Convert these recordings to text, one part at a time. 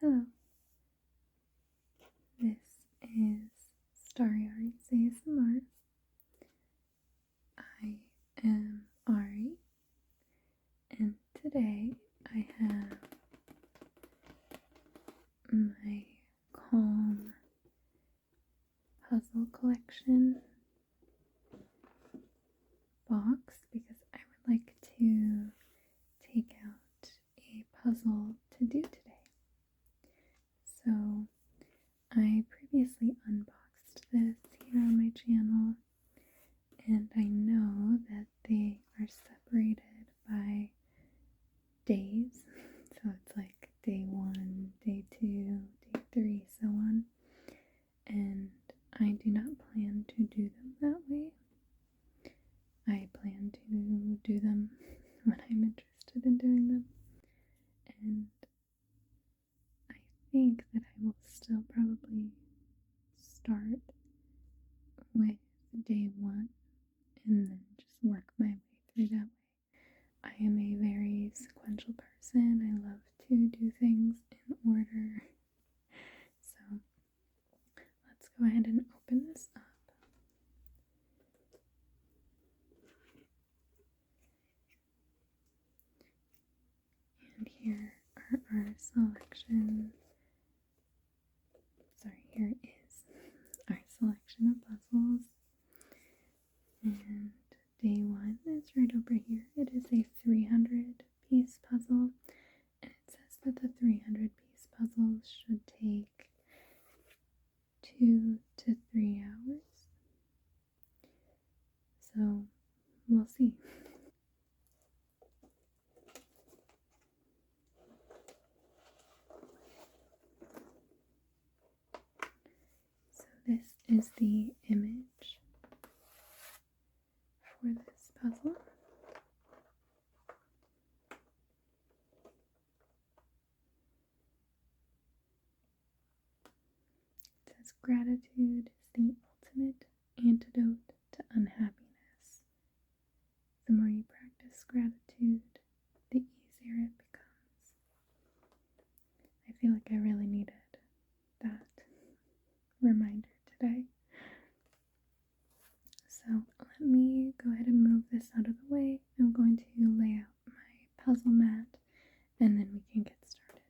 Hello, this is Starry Arts ASMR. I am Ari, and today I have my Calm puzzle collection box because I would like to take out a puzzle to do today. So I previously unboxed this here on my channel, and I know that they are separated by days. So it's like day 1, day 2, day 3, so on. And I do not plan to do them that way. I plan to do them when I'm interested in doing them. And I think that I will still probably start with day 1 and then just work my way through that way. I am a very sequential person. I love to do things in order. So let's go ahead and open this up. And here are our selections. Sorry, here is our selection of puzzles. And day 1 is right over here. It is a 300-piece puzzle, and it says that the 300-piece puzzle should take 2 to 3 hours. So we'll see. So this is the image for this puzzle. It says gratitude is the ultimate antidote to unhappiness. The more you practice gratitude, the easier it becomes. I feel like I really needed that reminder today. So let me go ahead and move this out of the way. I'm going to lay out my puzzle mat and then we can get started.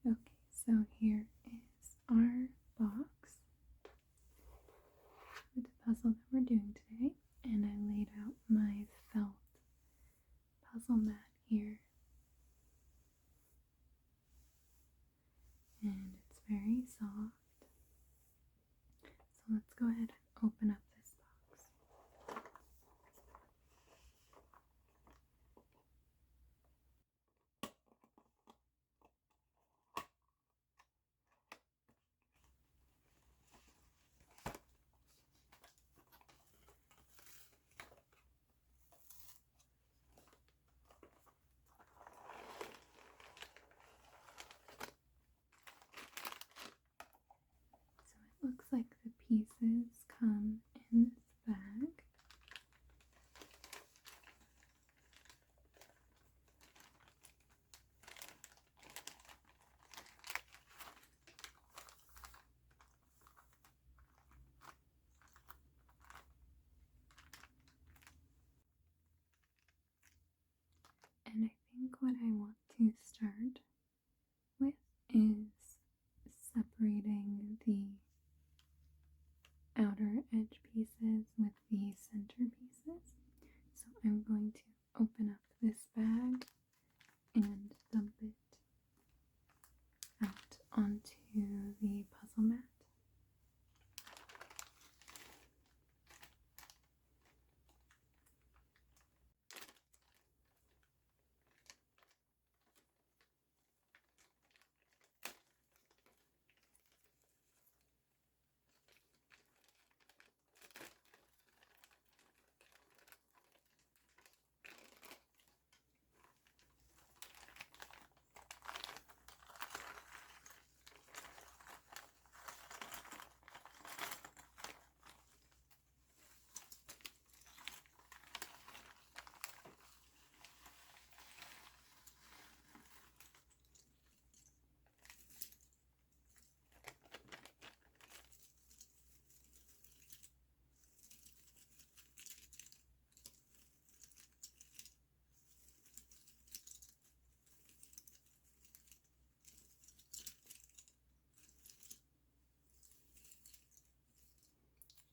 Okay, so here is our box with the puzzle that we're doing today, and I laid out my felt puzzle mat here, and it's very soft. So let's go ahead and open up this box. So it looks like the pieces come in this bag. And I think what I want to start with is separating the outer edge pieces with the center pieces. So I'm going to open up this bag and dump it out onto the puzzle mat.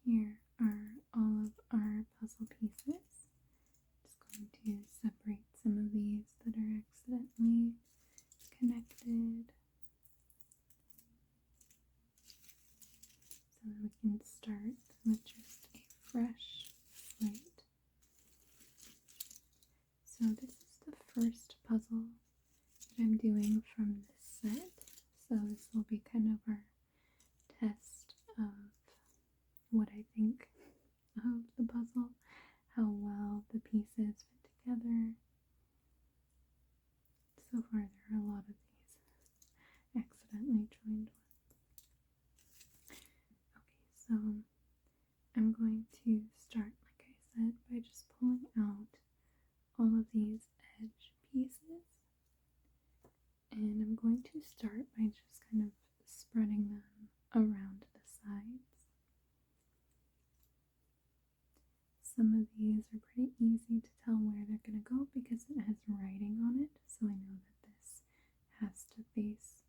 here are all of our puzzle pieces. Just going to separate some of these that are accidentally connected so that we can start with just a fresh slate. So this is the first puzzle that I'm doing from this set. So this will be kind of our test of what I think of the puzzle, how well the pieces fit together. So far there are a lot of these accidentally joined ones. Okay, so I'm going to start, like I said, by just pulling out all of these edge pieces. And I'm going to start by just kind of spreading them around the sides. Some of these are pretty easy to tell where they're going to go because it has writing on it, so I know that this has to face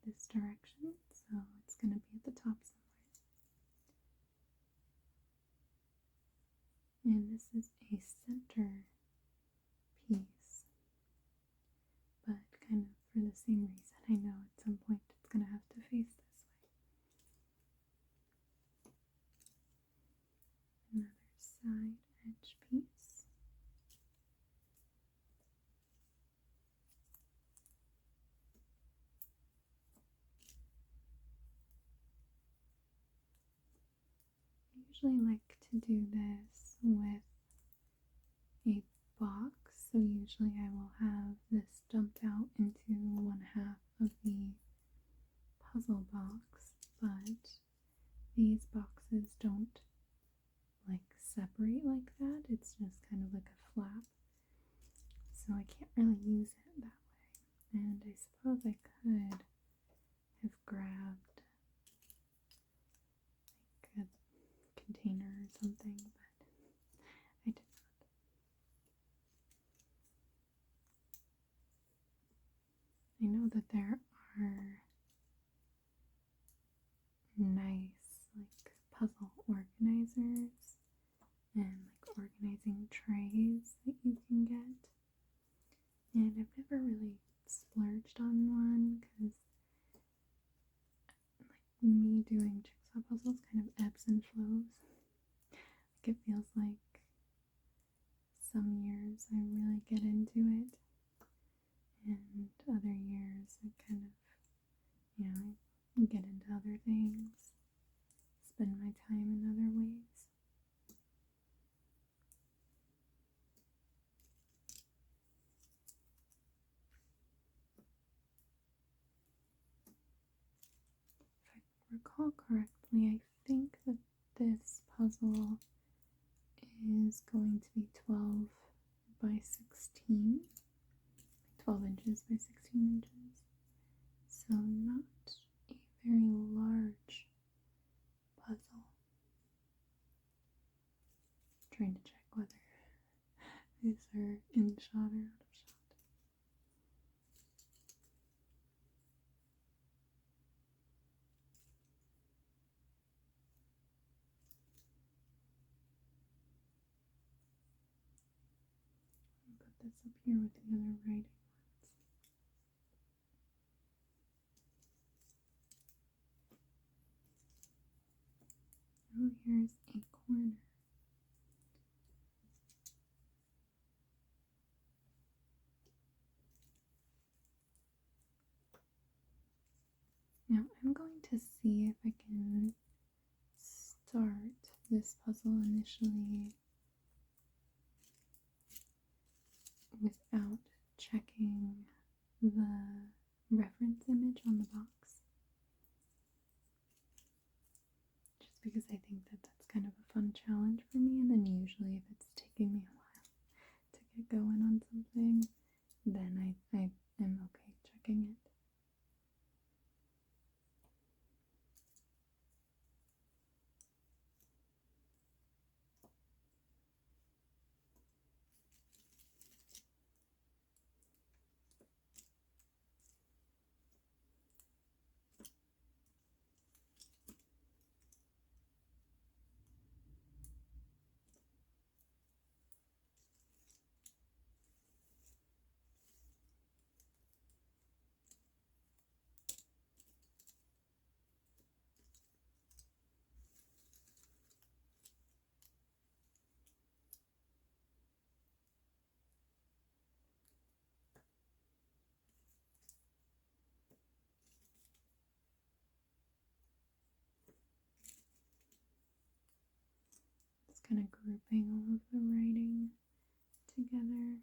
this direction, so it's going to be at the top somewhere. And this is a center piece, but kind of for the same reason, I know at some point it's going to have to face this way. Another side edge piece. I usually like to do this with a box, so usually I will have this dumped out into one half of the puzzle box, but these boxes don't like separate like that. It's just kind of like a flap, so I can't really use it that way. And I suppose I could have grabbed like a container or something, but I did not. I know that there are nice like puzzle organizers and like organizing trays that you can get, and I've never really splurged on one because like me doing jigsaw puzzles kind of ebbs and flows. Like it feels like some years I really get into it, and other years I kind of, get into other things, spend my time in other ways. If I recall correctly, I think that this puzzle is going to be 12 by 16, 12 inches by 16 inches, so not a very large puzzle. I'm trying to check whether these are in shot or out of shot. Put this up here with the other writing ones. Oh, here's a corner. Now I'm going to see if I can start this puzzle initially without checking the reference image on the box. Just because I think that that's kind of a fun challenge for me, and then usually if it's taking me a while to get going on something, then I am okay checking it. kind of grouping all of the writing together.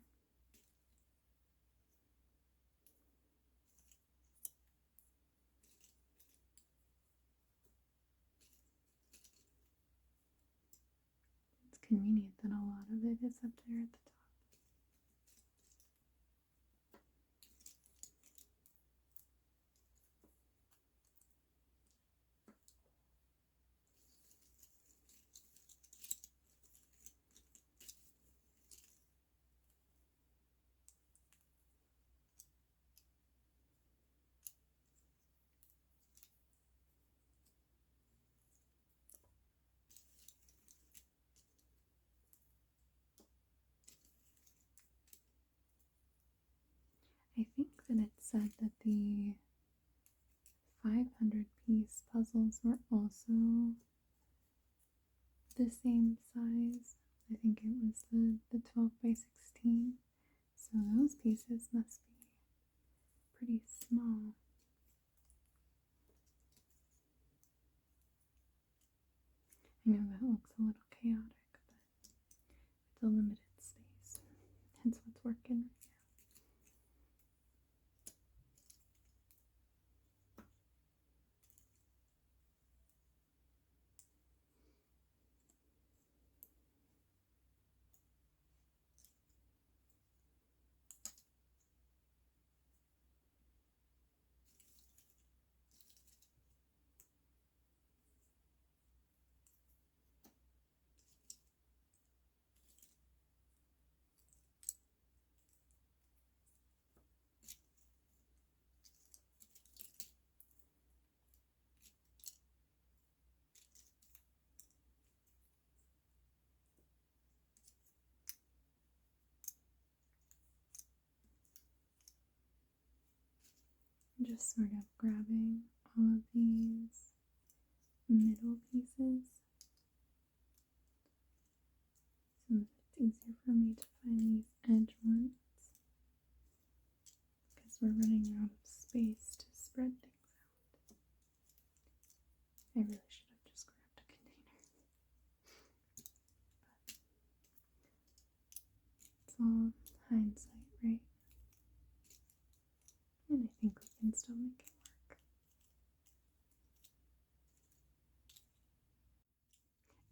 It's convenient that a lot of it is up there at the top. I think that it said that the 500-piece puzzles were also the same size. I think it was the 12 by 16. So those pieces must be pretty small. I know that looks a little chaotic, but with the limited space, that's what's working right now. Just sort of grabbing all of these middle pieces so that it's easier for me to find these edge ones because we're running out of space to spread things out. I really should have just grabbed a container, but it's all hindsight, right? And I think we can still make it work.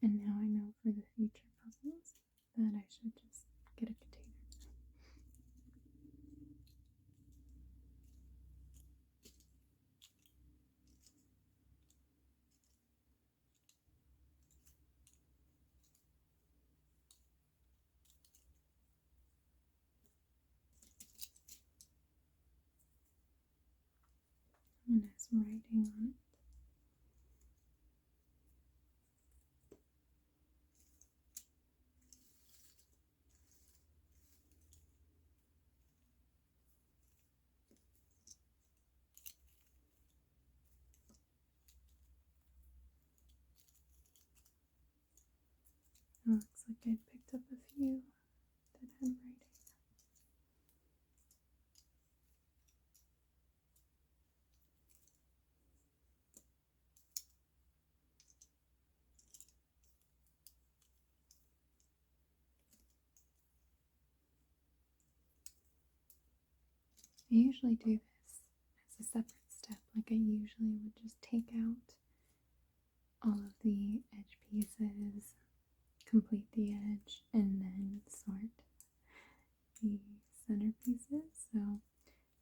And now I know for the future puzzles that I should just get a container. And nice writing on it. It looks like I picked up a few that had writing. I usually do this as a separate step, like I usually would just take out all of the edge pieces, complete the edge, and then sort the center pieces. So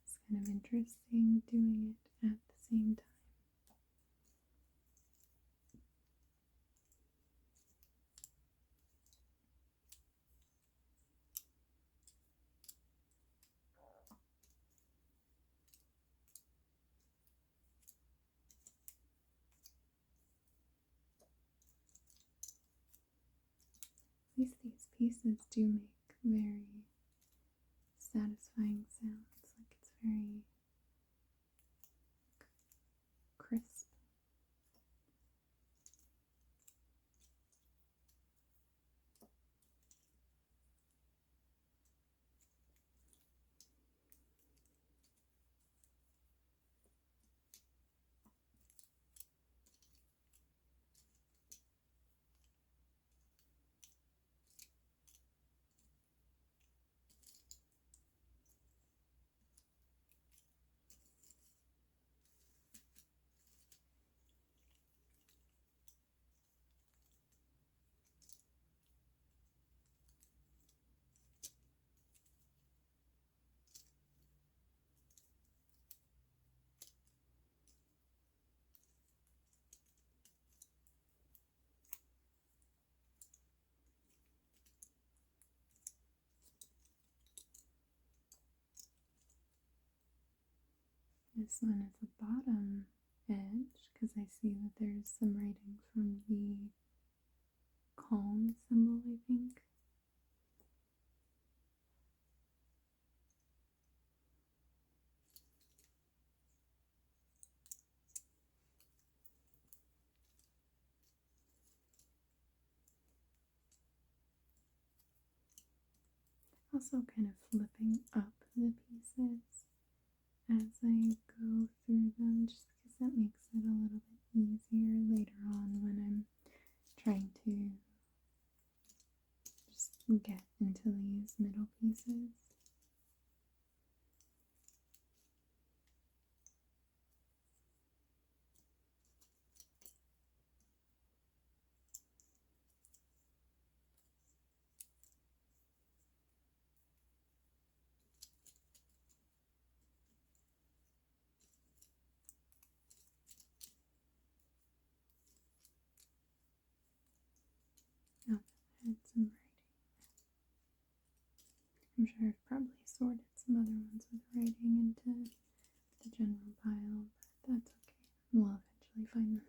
it's kind of interesting doing it at the same time. At least these pieces do make very satisfying sounds, like it's very crisp. This one is the bottom edge because I see that there's some writing from the calm symbol, I think. Also kind of flipping up the pieces as I go through them, just because that makes it a little bit easier later on when I'm trying to just get into these middle pieces. Oh, I had some writing. I'm sure I've probably sorted some other ones with writing into the general pile, but that's okay. We'll eventually find them.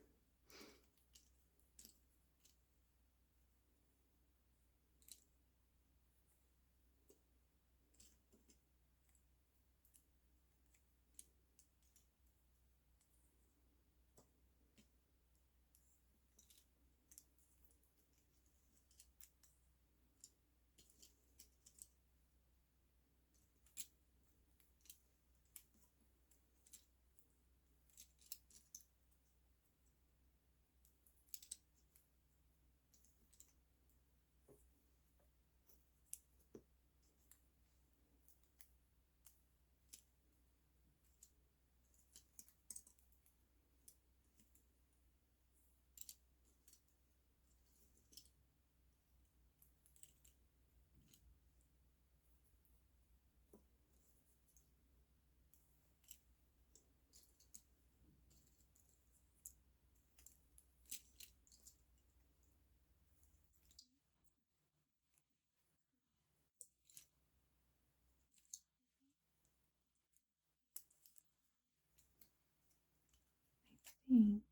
I think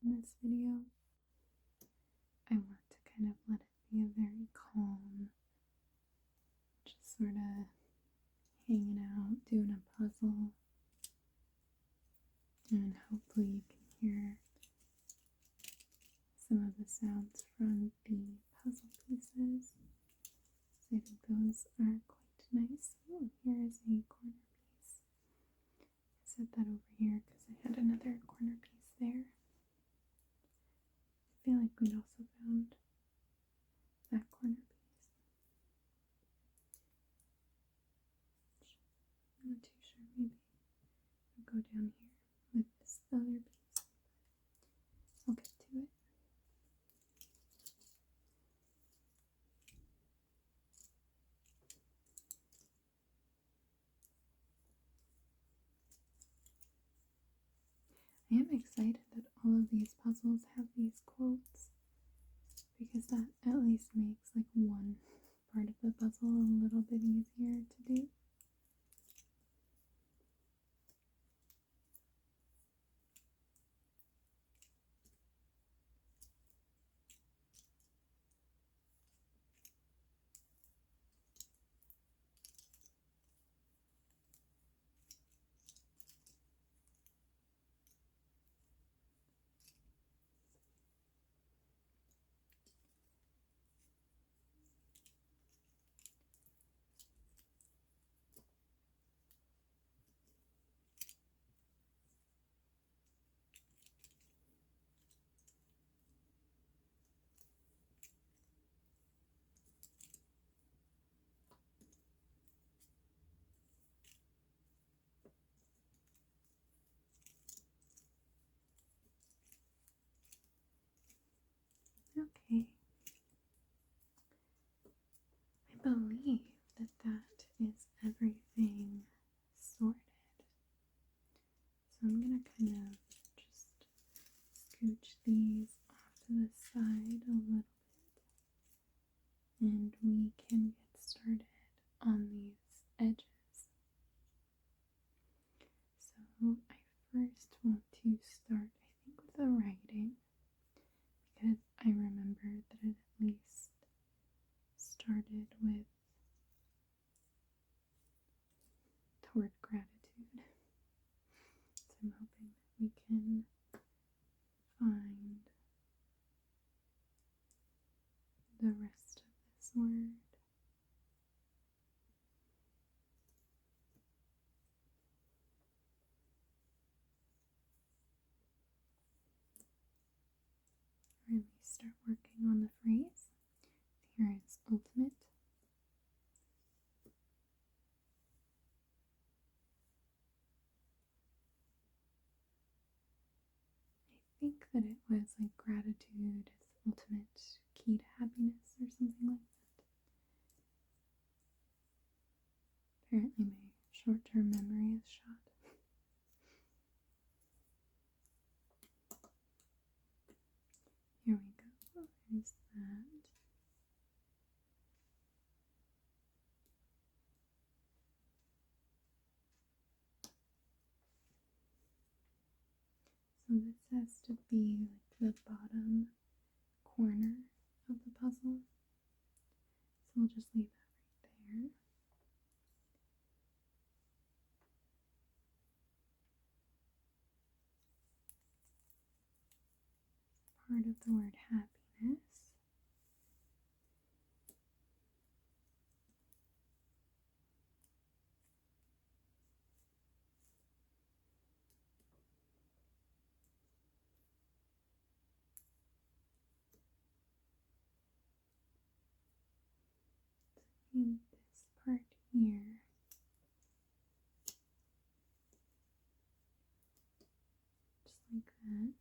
in this video I want to kind of let it be a very calm, just sort of hanging out, doing a puzzle, and hopefully you can hear some of the sounds from the puzzle pieces. So I think those are quite nice. Oh, here is a corner piece. I set that over here because I had another corner piece there. I feel like we'd also found that corner piece. I'm not too sure, maybe I'll go down here with this other piece. I'll get to it. I am excited that all of these puzzles have these quotes because that at least makes like one part of the puzzle a little bit easier to do. Okay. I believe that that is everything sorted. So I'm going to kind of just scooch these off to the side a little bit. And we can get started on these edges. So I first want to start, I think, with the writing because I remember that it at least started with toward gratitude. So I'm hoping that we can find the rest of this word. Really start working on the phrase. Here is ultimate. I think that it was like gratitude is the ultimate key to happiness or something like that. Apparently my short-term memory is shot. Here we go. There's that. So this has to be like the bottom corner of the puzzle. So we'll just leave that right there. Part of the word happiness. In this part here, just like that. Okay.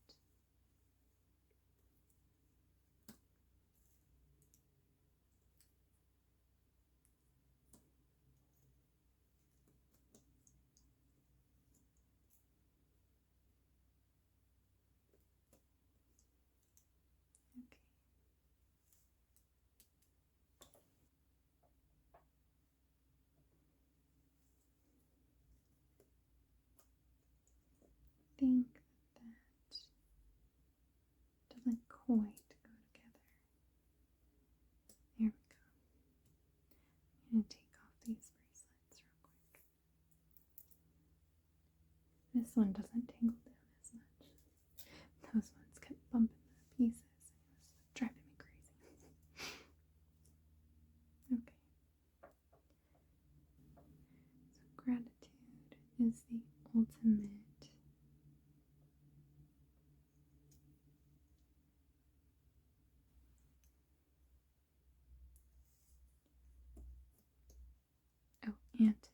I think that doesn't quite go together. There we go. I'm going to take off these bracelets real quick. This one doesn't tingle down as much. Those ones kept bumping the pieces. It was driving me crazy. Okay. So gratitude is the ultimate antidote.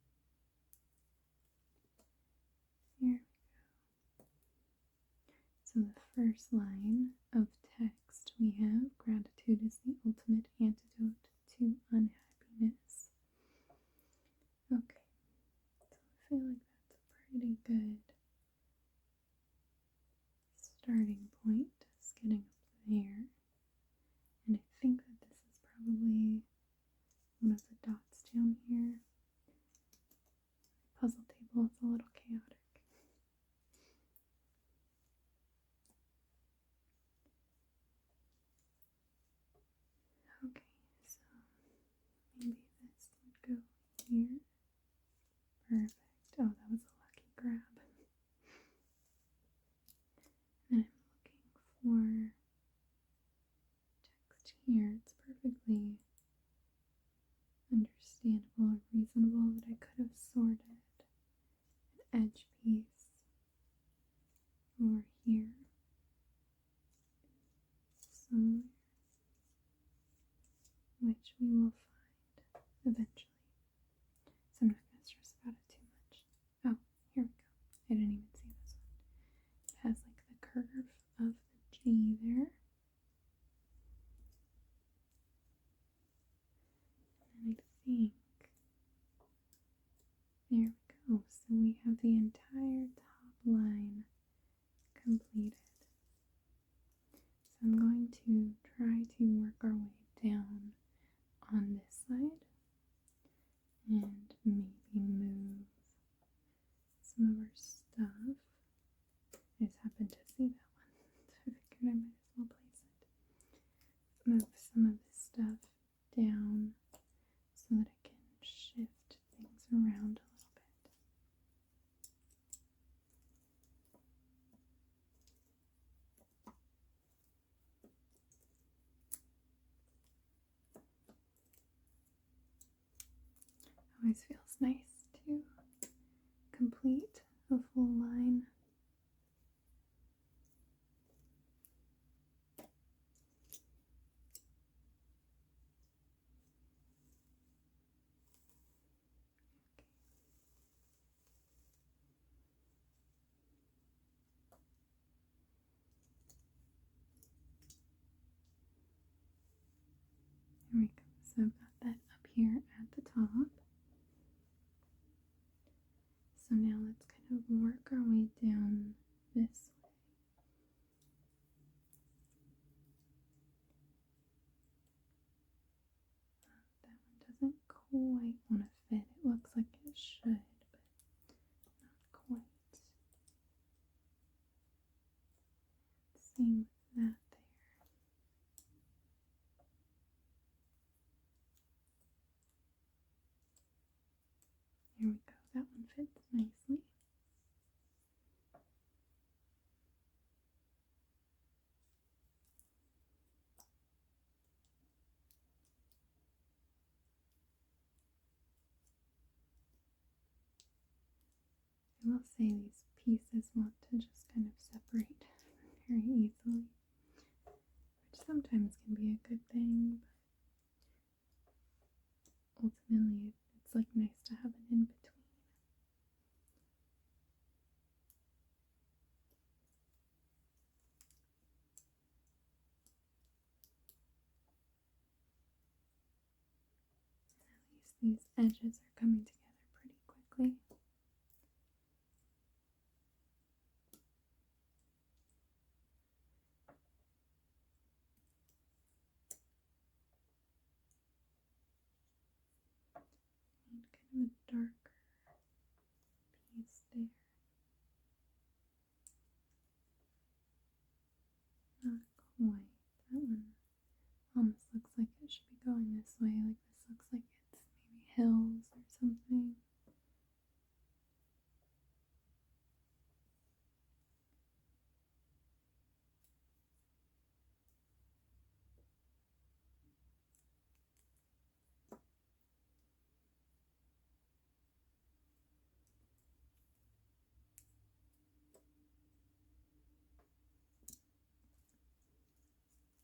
There we go. Here we go. So the first line of text we have, gratitude is the ultimate antidote to unhappiness. Okay, so I feel like that's a pretty good starting point, just getting up there. And I think that this is probably one of the dots down here. Puzzle table is a little chaotic. Okay, so maybe this would go here. Perfect. Oh, that was a lucky grab. And I'm looking for text here. It's perfectly understandable or reasonable that I could have sorted an edge piece over here somewhere, which we will find eventually. So I'm not going to stress about it too much. Oh, here we go. I didn't even see this one. It has like the curve of the G there. And I think there we go. So we have the entire top line completed. So I'm going to try to work our way down on this side and maybe move some of our stuff. I just happened to see that one, so I figured I might as well place it. Move some of this stuff down so that I can shift things around a little bit. Always feels nice to complete a full line. There we go. So I've got that up here at the top. So now let's kind of work our way down this way. That one doesn't quite want to fit. It looks like it should, but not quite. Same with that there. Here we go. That one fits nicely. I will say these pieces want to just kind of separate very easily, which sometimes can be a good thing, but ultimately it's like nice to have an in-between. At least these edges are coming together pretty quickly. And kind of a darker piece there. Not quite. That one almost looks like it should be going this way. Like this looks like it's maybe hills or something.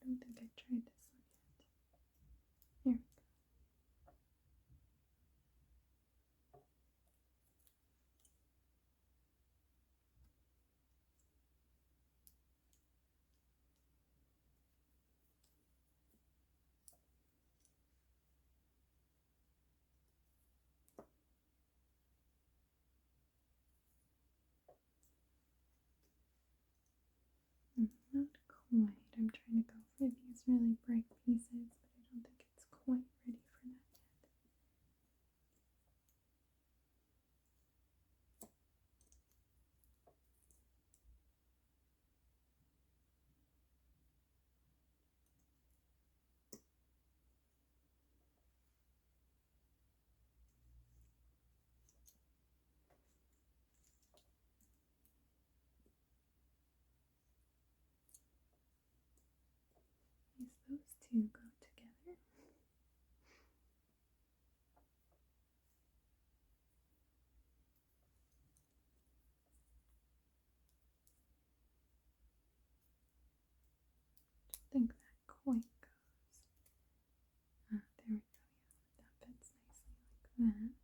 I don't think I tried this one yet. Here we go. Not quite. I'm trying to go for these really bright pieces, but I don't think it's quite ready for that yet. Those two go together. point goes. There we go. Yeah, that fits nicely like that.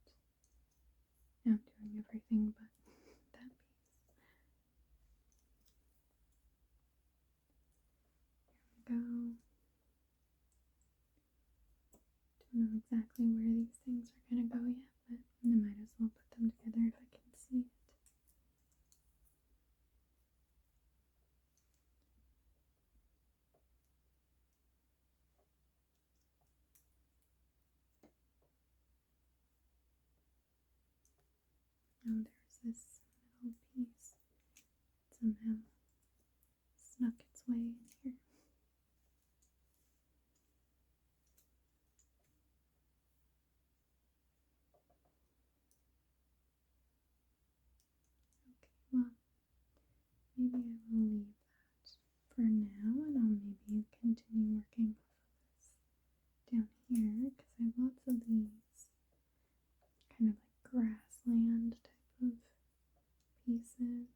Now I'm doing everything but that piece. There we go. Don't know exactly where these things are going to go yet, but I might as well put them together if I can see it. Oh, there's this middle piece that somehow snuck its way in here. Okay, well, maybe I will leave that for now, and I'll maybe continue working off of this down here, because I have lots of these kind of like grassland type of pieces.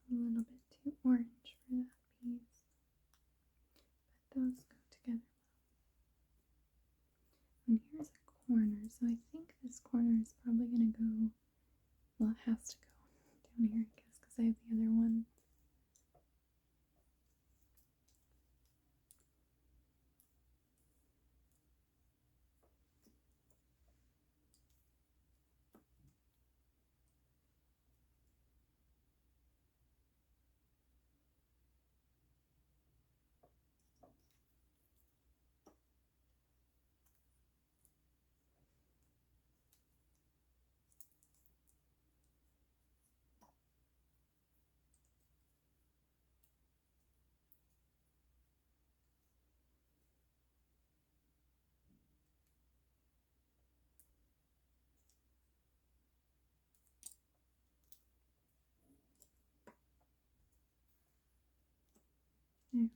A little bit too orange for that piece, but those go together well. And here's a corner, so I think this corner is probably going to go, well, it has to go down here, I guess, because I have the other one. There we go.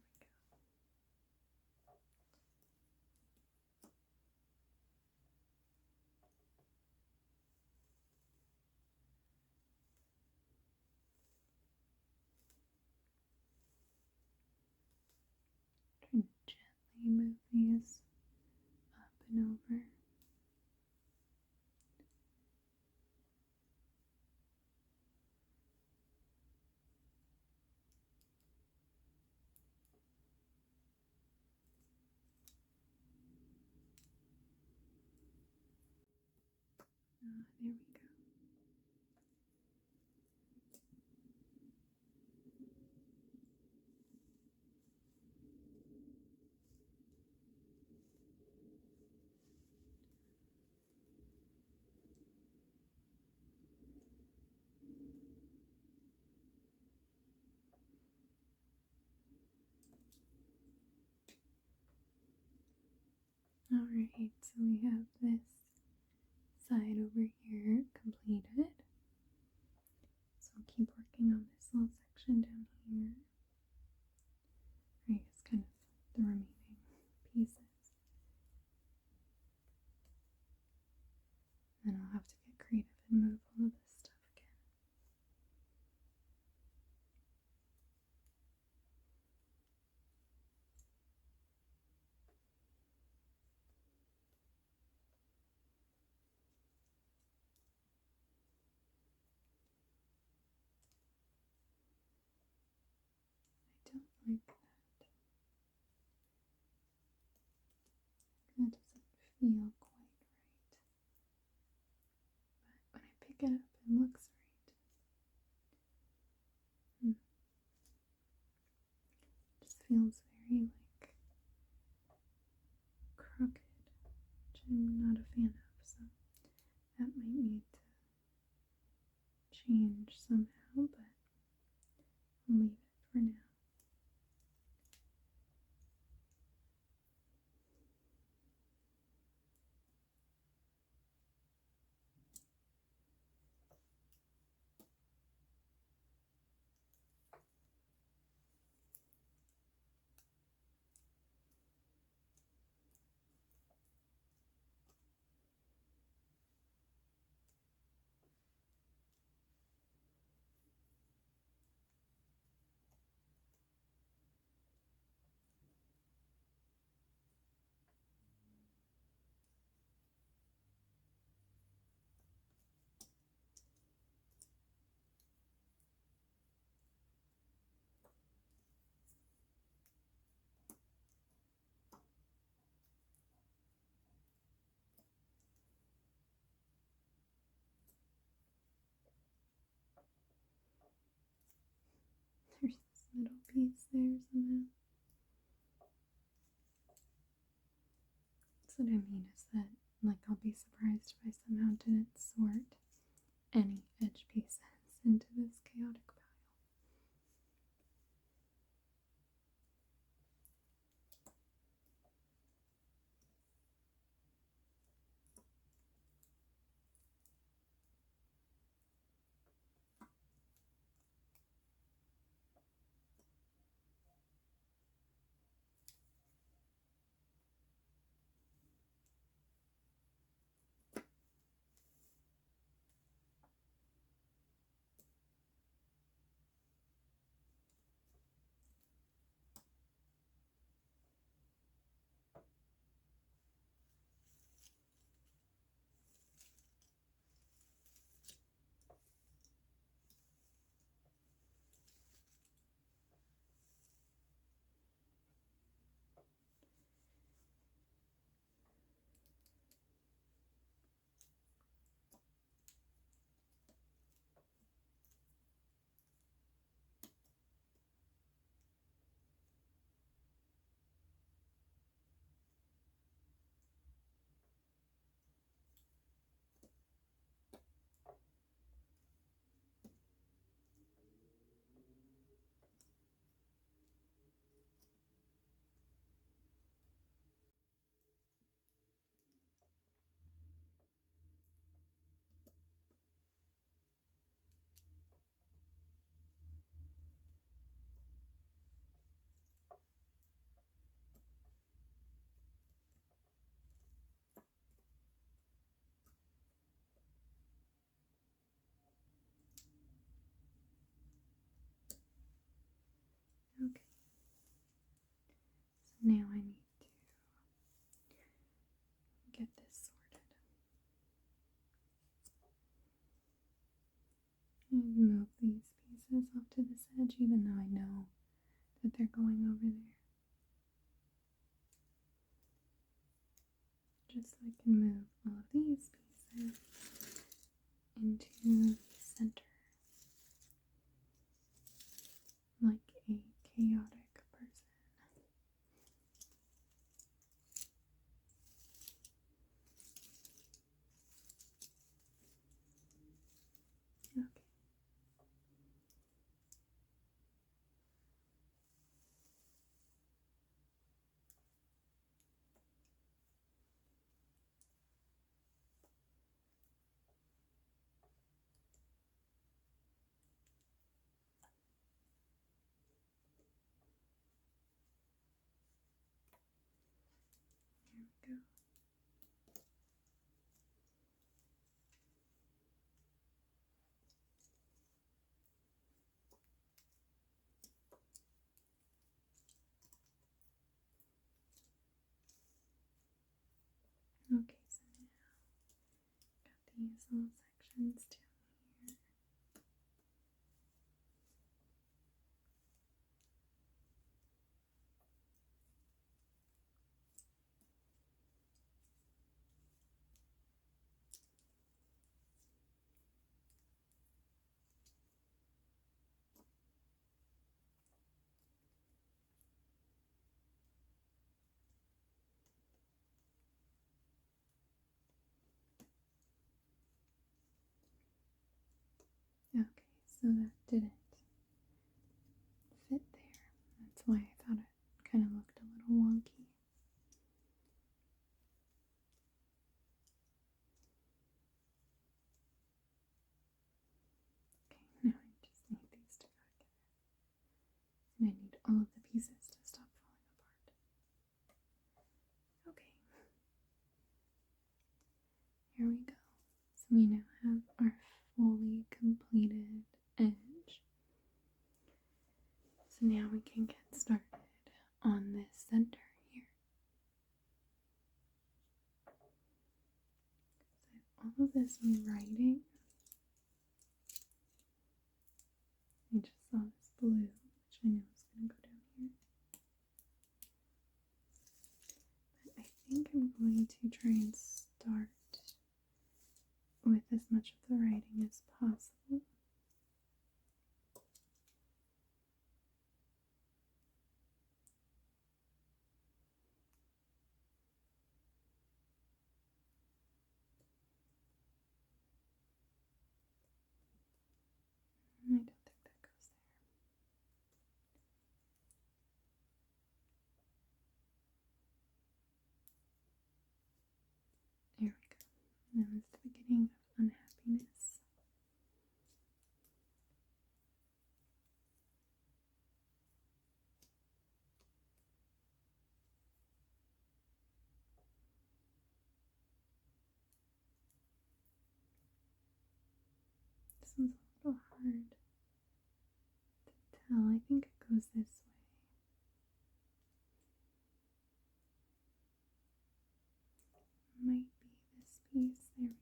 Trying to gently move these up and over. There we go. Alright, so we have this side over here completed. So I'll keep working on this little section down here. I guess kind of the remaining pieces. Then I'll have to get creative and move all of this stuff again. I don't like that. That doesn't feel quite right. But when I it up and looks right. Just feels very like crooked, which I'm not a fan of, so that might need to change somehow, but I'll leave it for now. There's this middle piece there somehow. That's what I mean, is that, like, I'll be surprised if I somehow didn't sort any edge pieces into this chaotic pile. Okay. So now I need to get this sorted. And move these pieces off to this edge, even though I know that they're going over there. Just so I can move all of these pieces into the center, like a chaotic person. Okay. There we go. Okay, so now got these little sections down here. so that didn't fit there. That's why I thought it kind of looked a little wonky. Okay, now I just need these to go together. And I need all of the pieces to stop falling apart. Okay. Here we go. So we now have our fully completed edge. So now we can get started on this center here. So all of this writing. I just saw this blue, which I know is going to go down here. But I think I'm going to try and start with as much of the writing as possible. I don't think that goes there. There we go. Now it's the beginning of unhappiness. This one's a little hard to tell. I think it goes this way. Might be this piece. There we go.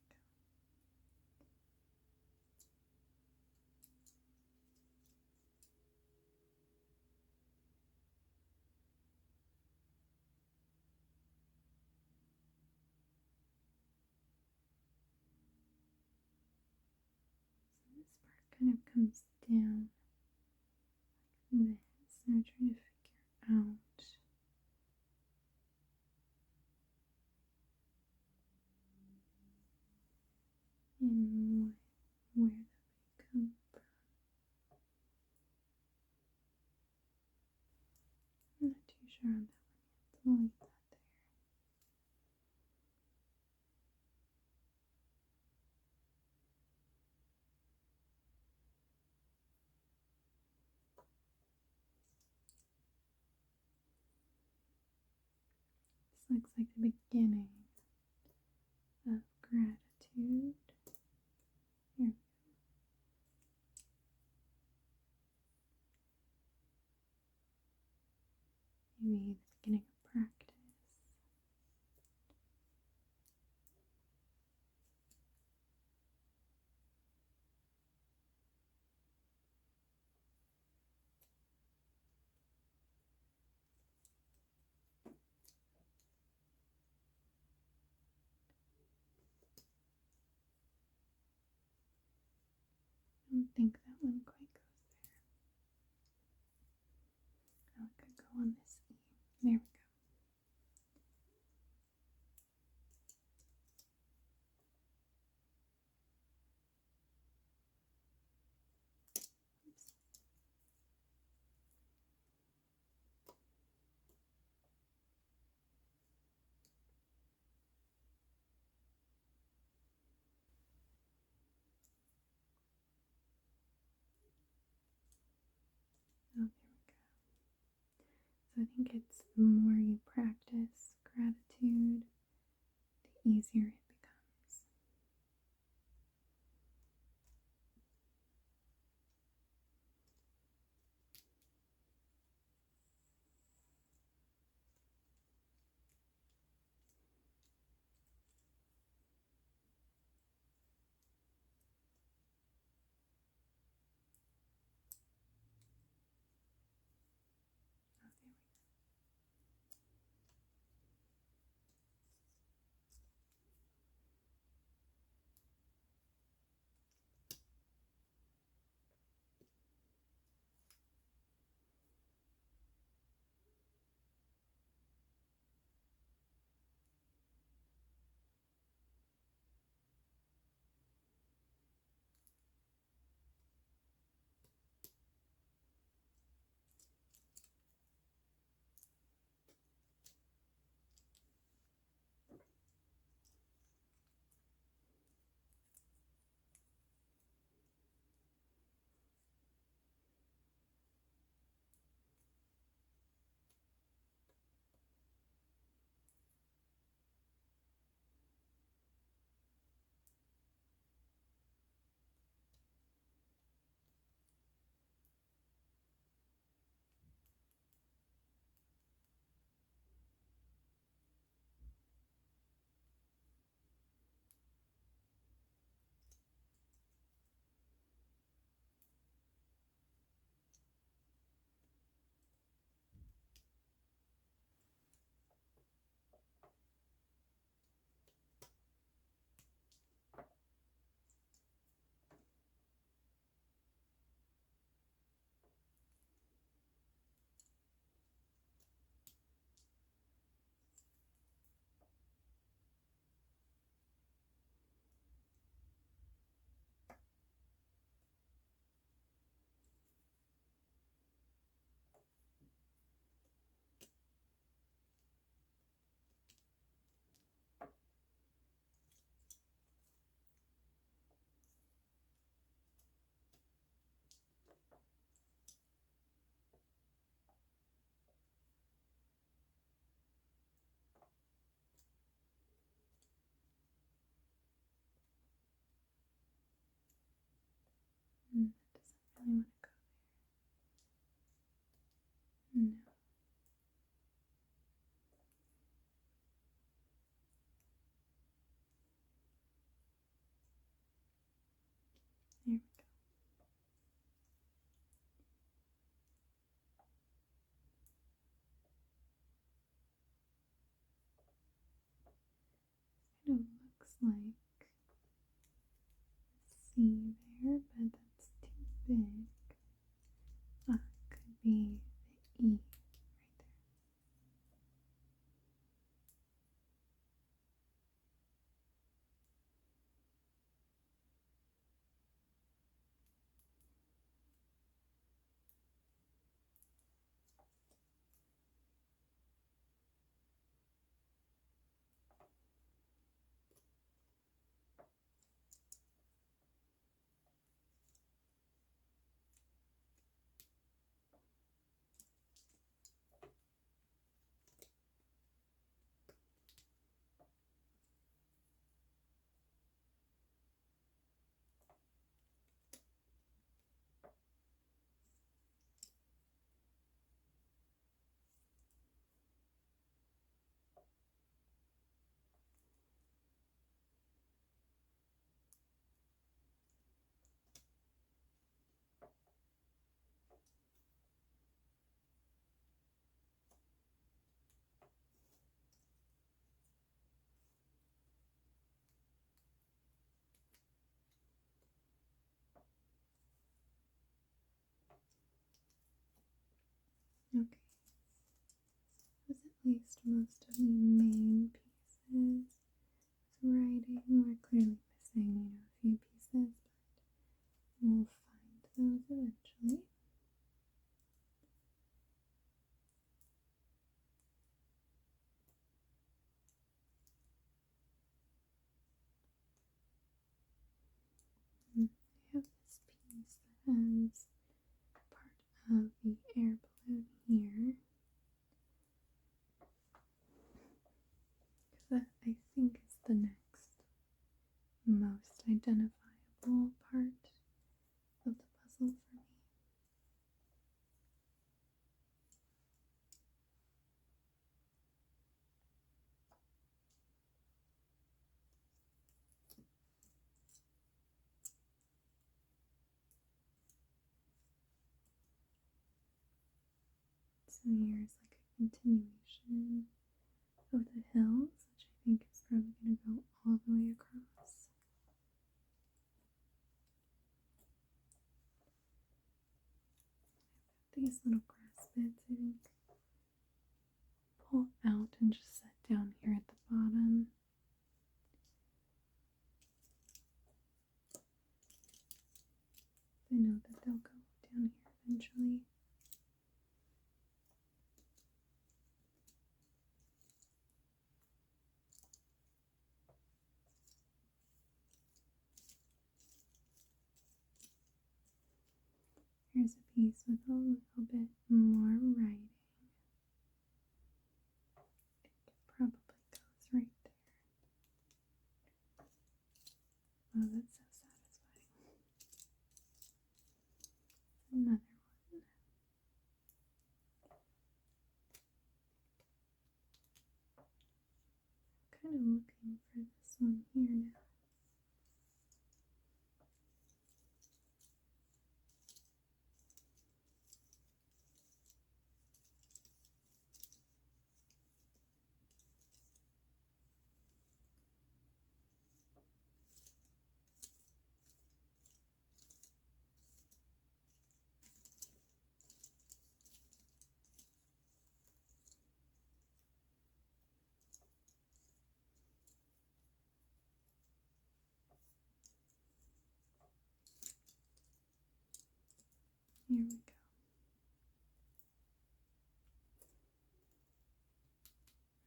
So this part kind of comes down like this. And I'm trying to figure out where that may come from. I'm not too sure on that one yet. We'll leave that there. This looks like the beginning of gratitude. Here. Maybe the beginning of practice. I don't think that one quite goes there. Oh, it could go on this E. There we go. Oops. Oh, there we go. So I think it's the more you practice gratitude, the easier it becomes. Oh, there we go. There we go. Kind of looks like C there, but that's too big. Ah, could be the E right there. Okay, was at least most of the main pieces. Writing, we're clearly missing, a few pieces, but we'll find those eventually. I have this piece that has part of the air balloon here. That I think is the next most identifiable part of the puzzle for me. So here's like a continuation of the hills, which I think is probably going to go all the way across. These little grass beds, I think, pull out and just set down here at the bottom. I know that they'll go down here eventually. Here's a piece with a little bit more writing. I think it probably goes right there. Oh, that's so satisfying. Another one. I'm kind of looking for this one here now. Here we go.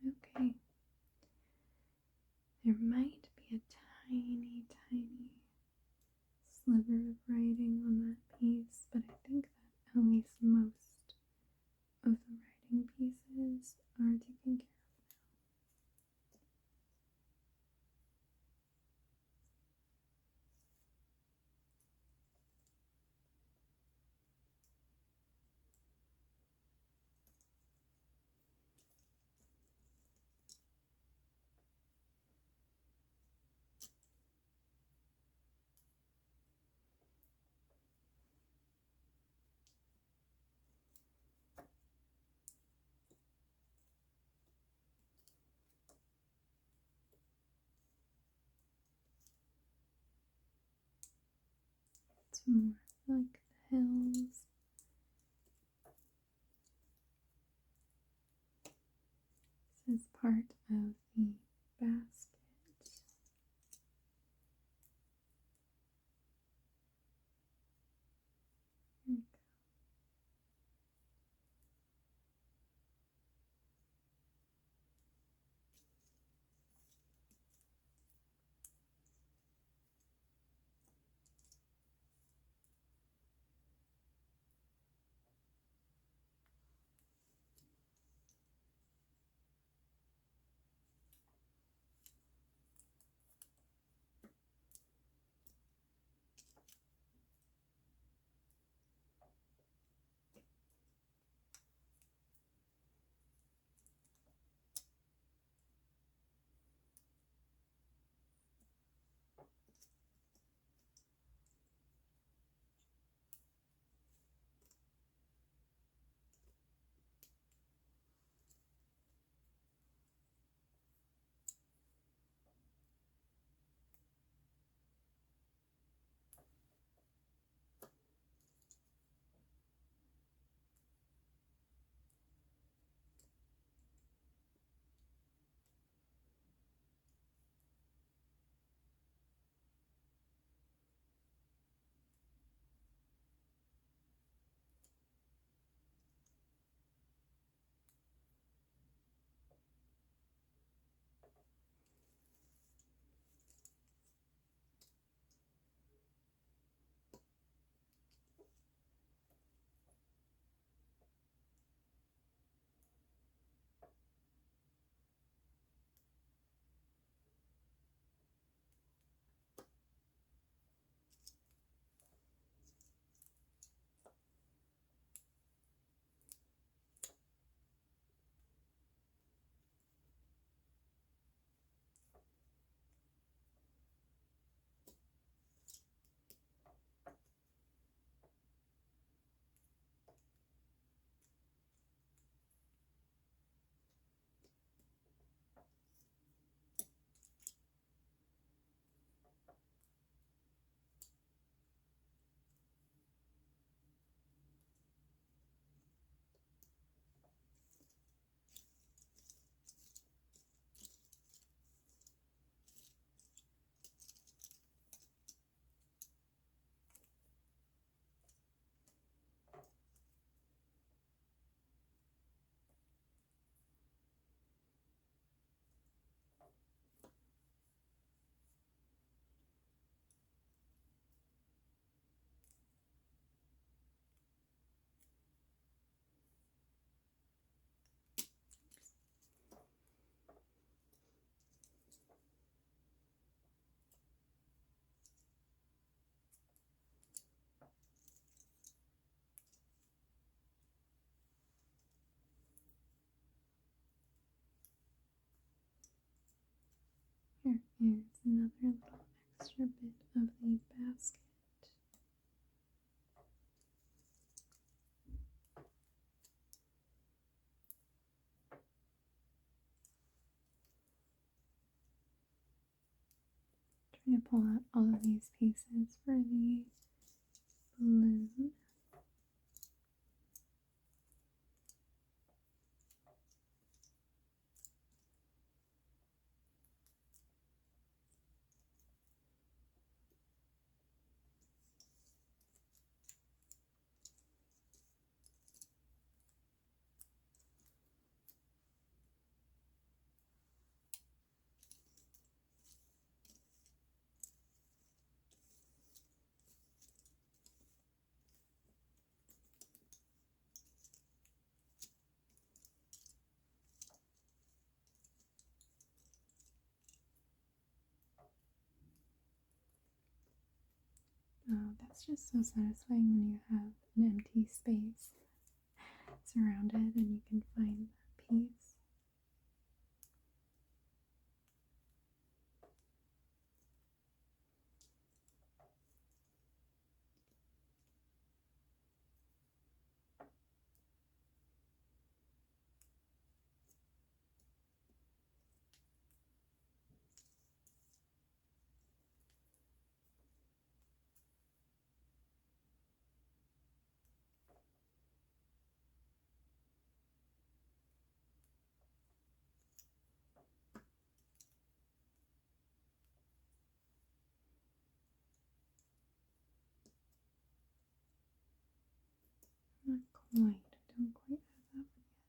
Okay. There might be a tiny, tiny sliver of writing on that piece, but I think that at least most of the writing pieces are taken care of. some more like the hills. This is part of the basket. Here we go. Here is another little extra bit of the basket. Trying to pull out all of these pieces for the balloon. Oh, that's just so satisfying when you have an empty space surrounded and you can find that piece. quite. I don't quite have that one yet.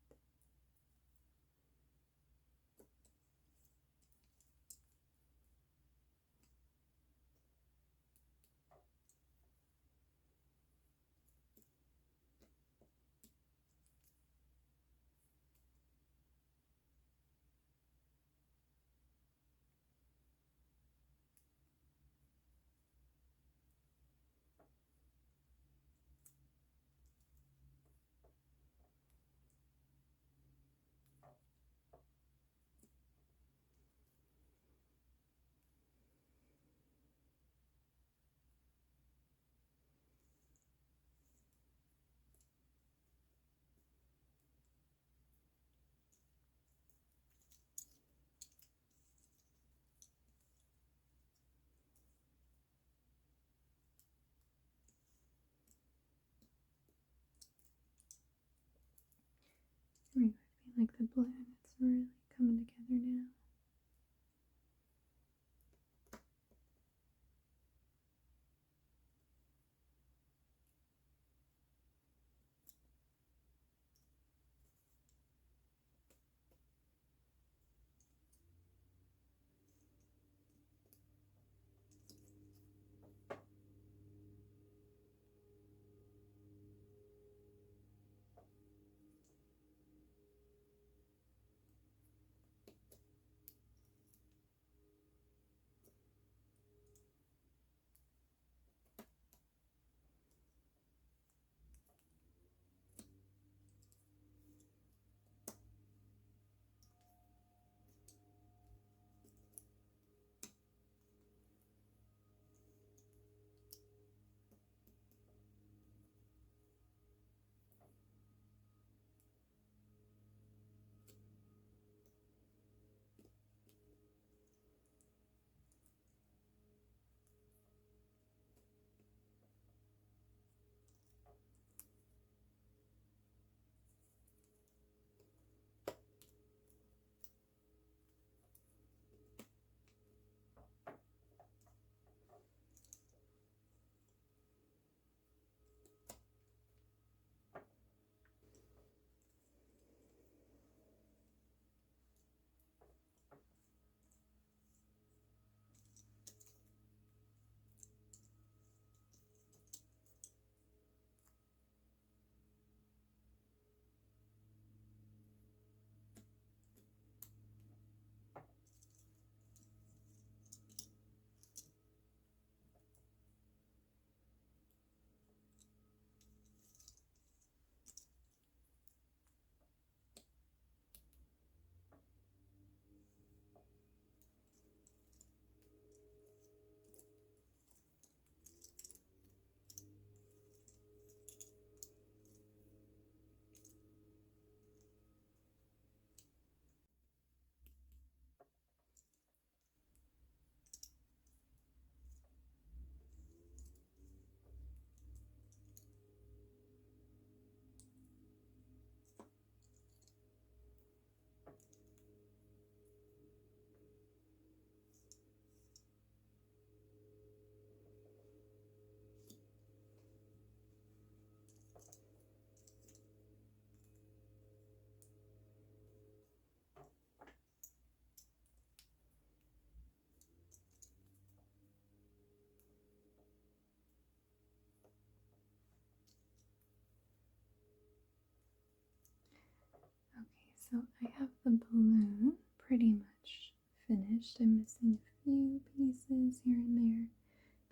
There we go. I feel like the blankets are really coming together now. Okay, so I have the balloon pretty much finished. I'm missing a few pieces here and there,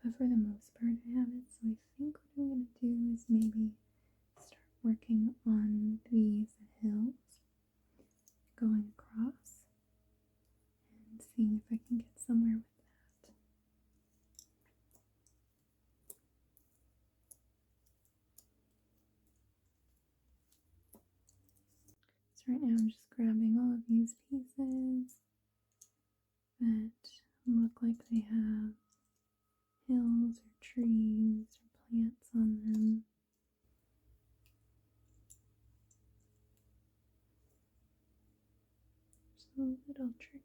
but for the most part I have it. So I think what I'm going to do is maybe start working on these hills going across and seeing if I can get somewhere with that. So right now I'm just grabbing all of these pieces that look like they have hills or trees or plants on them. It's a little tricky.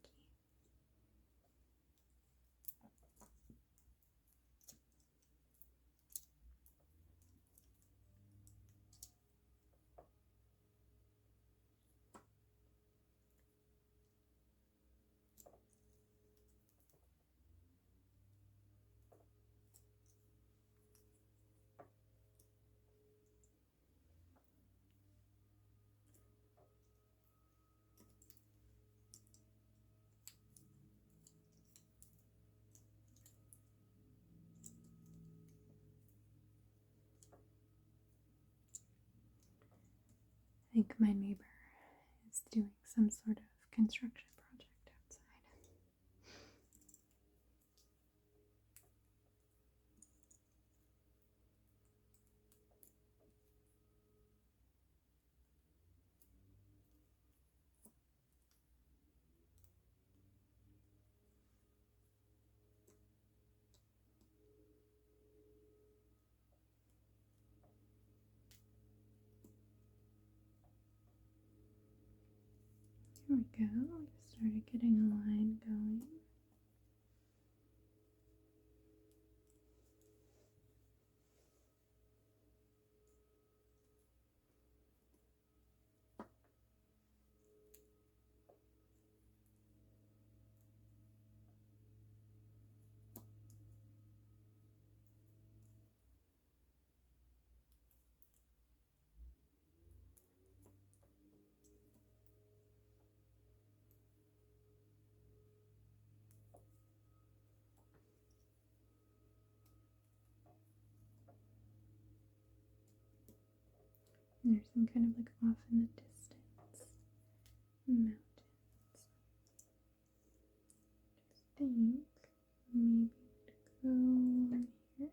think my neighbor is doing some sort of construction project outside. There we go. We started getting a line going. And there's some kind of like off in the distance mountains. I think maybe go on here.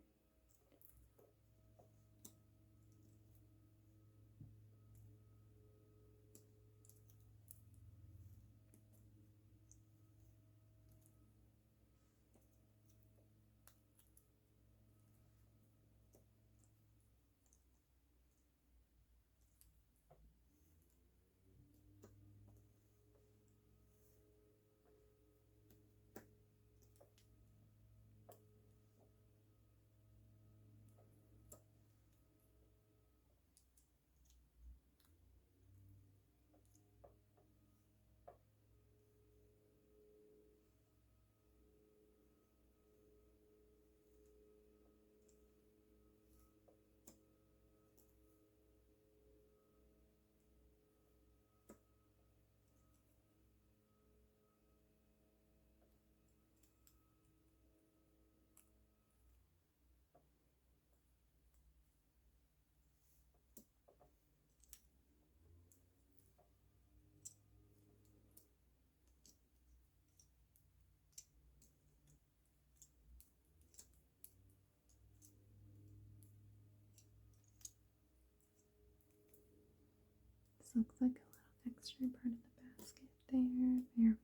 This looks like a little extra part of the basket there. There we go.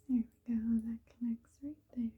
There we go, that connects right there.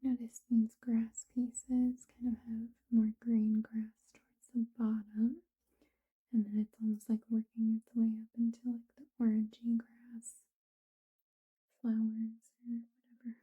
Notice these grass pieces kind of have more green grass towards the bottom, and then it's almost like working its way up into like the orangey grass flowers or whatever.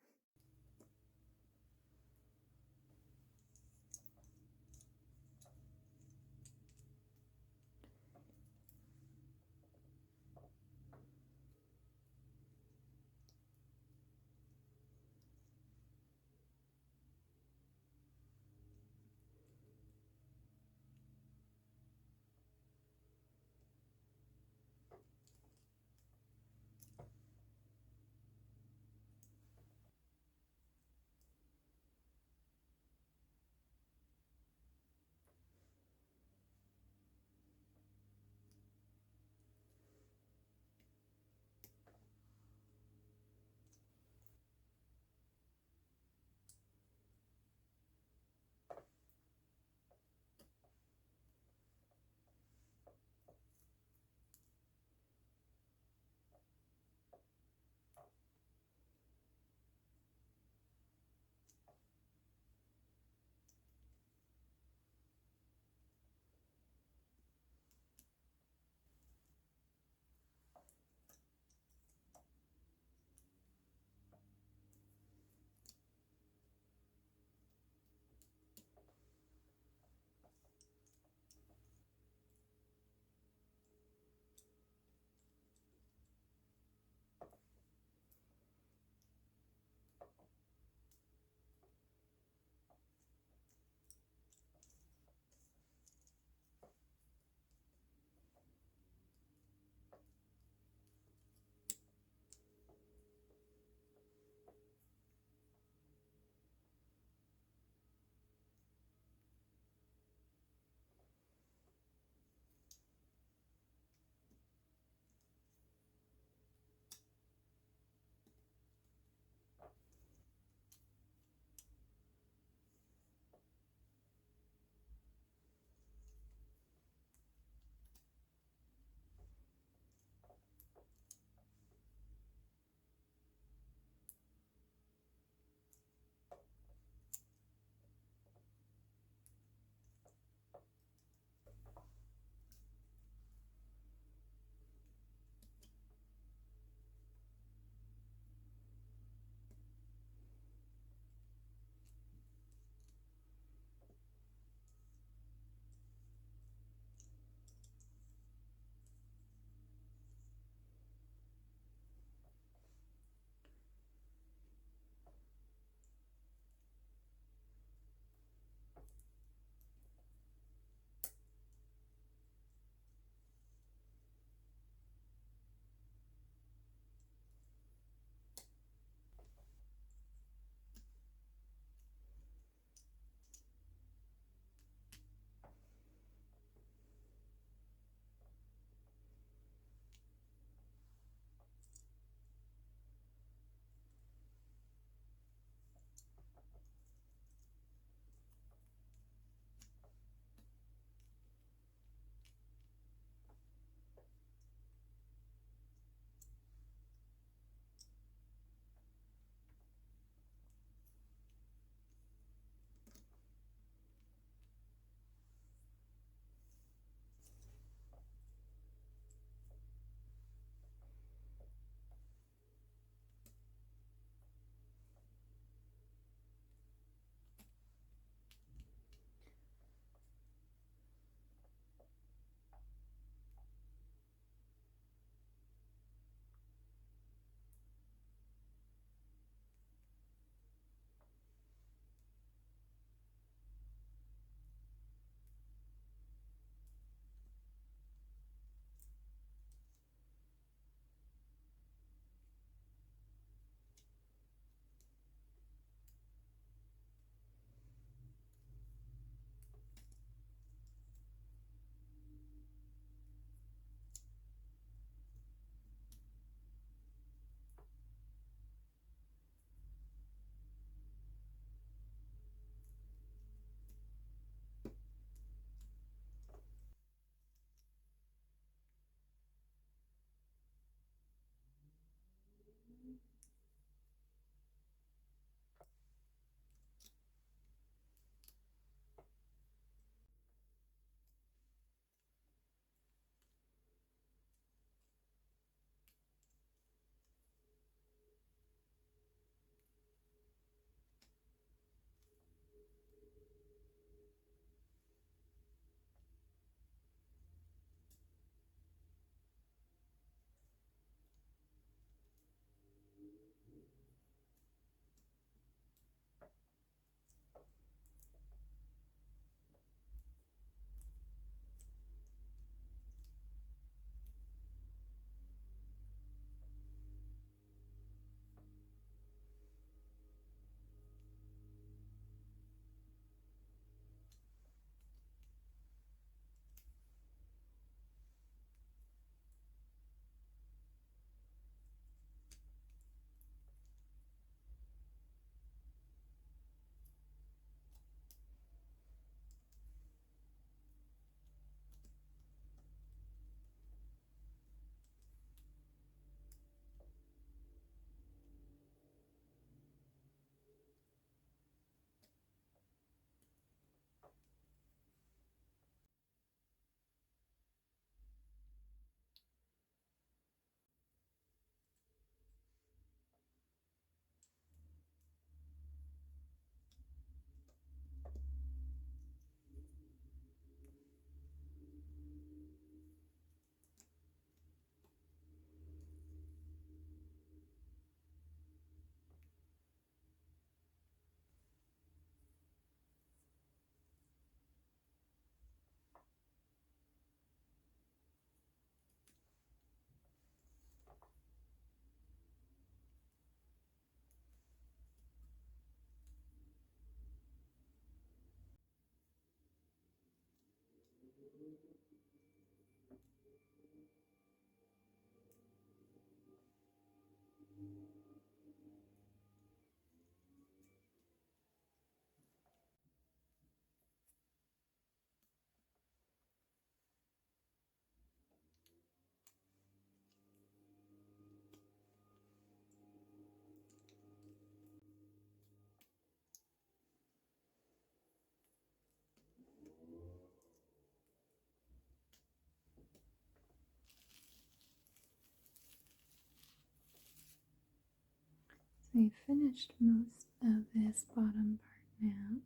So I finished most of this bottom part now.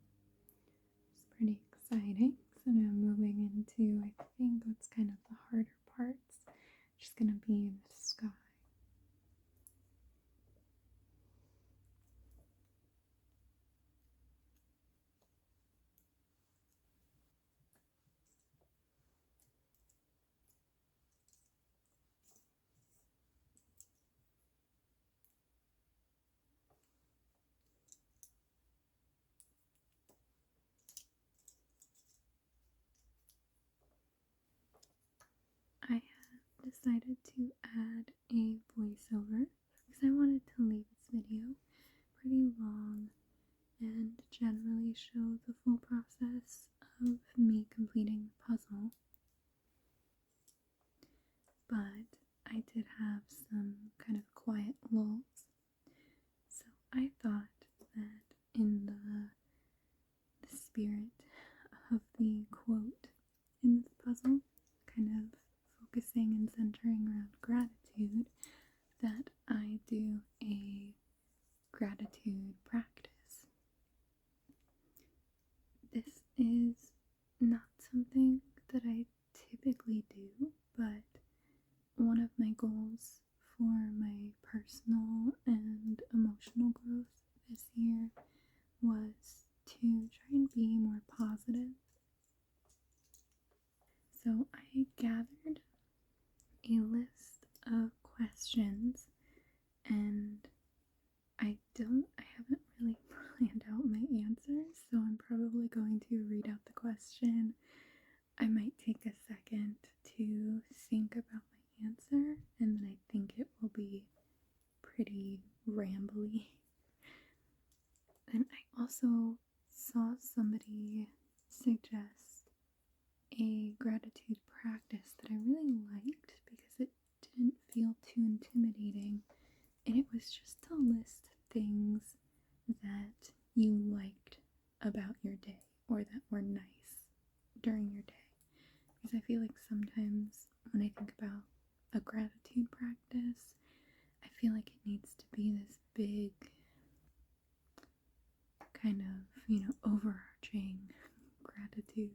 It's pretty exciting. So now I'm moving into, I think, what's kind of the harder parts, which is going to be the sky. I have decided to add a voiceover because I wanted to leave this video pretty long and generally show the full process of me completing the puzzle. But I did have some kind of quiet lulls, so I thought that in the spirit of the quote in this puzzle, kind of focusing and centering around gratitude, that I do a gratitude practice. This is not something that I typically do, but one of my goals for my personal and emotional growth this year was to try and be more positive. So I gathered a list of questions, and I haven't really planned out my answers, so I'm probably going to read out the question. I might take a second to think about my answer, and then I think it will be pretty rambly. And I also saw somebody suggest a gratitude practice that I really liked because it didn't feel too intimidating, and it was just to list things that you liked about your day or that were nice during your day. Because I feel like sometimes when I think about a gratitude practice, I feel like it needs to be this big kind of, overarching gratitude.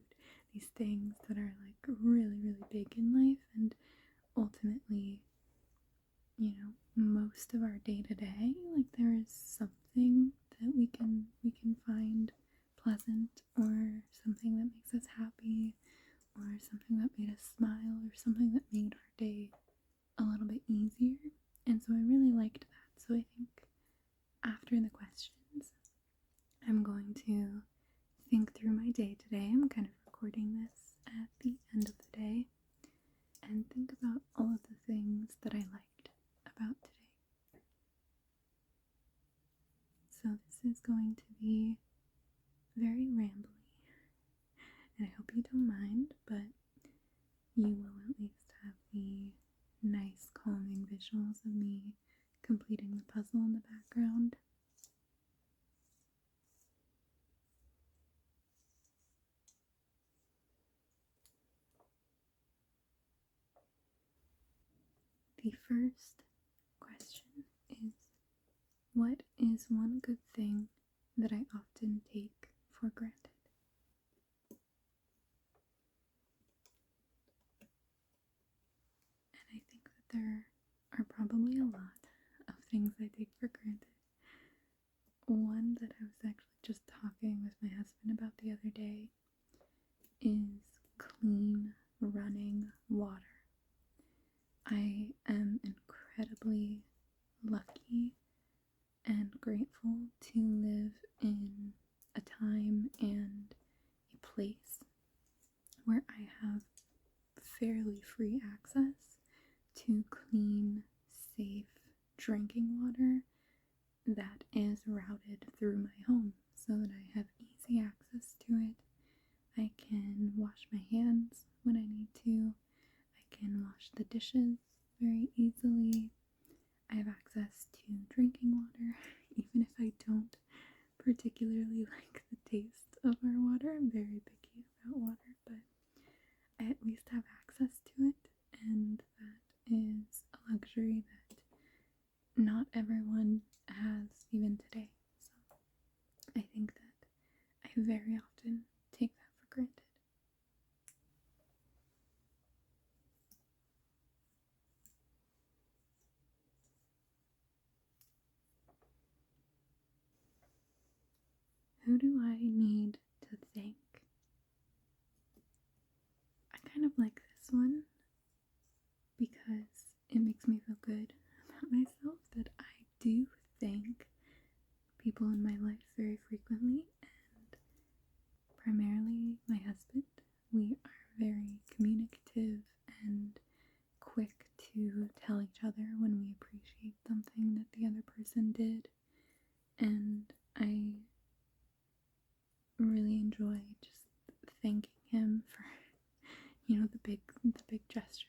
These things that are like really, really big in life, and ultimately, most of our day to day, like there is something that we can find pleasant, or something that makes us happy, or something that made us smile, or something that made our day a little bit easier. And so I really liked that. So I think after the questions, I'm going to think through my day today. I'm kind of recording this at the end of the day, and think about all of the things that I liked about today. So this is going to be very rambly, and I hope you don't mind, but you will at least have the nice calming visuals of me completing the puzzle in the background. The first question is, what is one good thing that I often take for granted? And I think that there are probably a lot of things I take for granted. One that I was actually just talking with my husband about the other day is clean running water. I am incredibly lucky and grateful to live in a time and a place where I have fairly free access to clean, safe drinking water that is routed through my home so that I have easy access to it. I can wash my hands when I need to. I can wash the dishes very easily. I have access to drinking water, even if I don't particularly like the taste of our water. I'm very picky about water, but I at least have access to it, and that is a luxury that not everyone has even today. So I think that I very often take that for granted. Who do I need to thank? I kind of like this one because it makes me feel good about myself that I do thank people in my life very frequently, and primarily my husband. We are very communicative and quick to tell each other when we appreciate something that the other person did, and I really enjoy just thanking him for the big gestures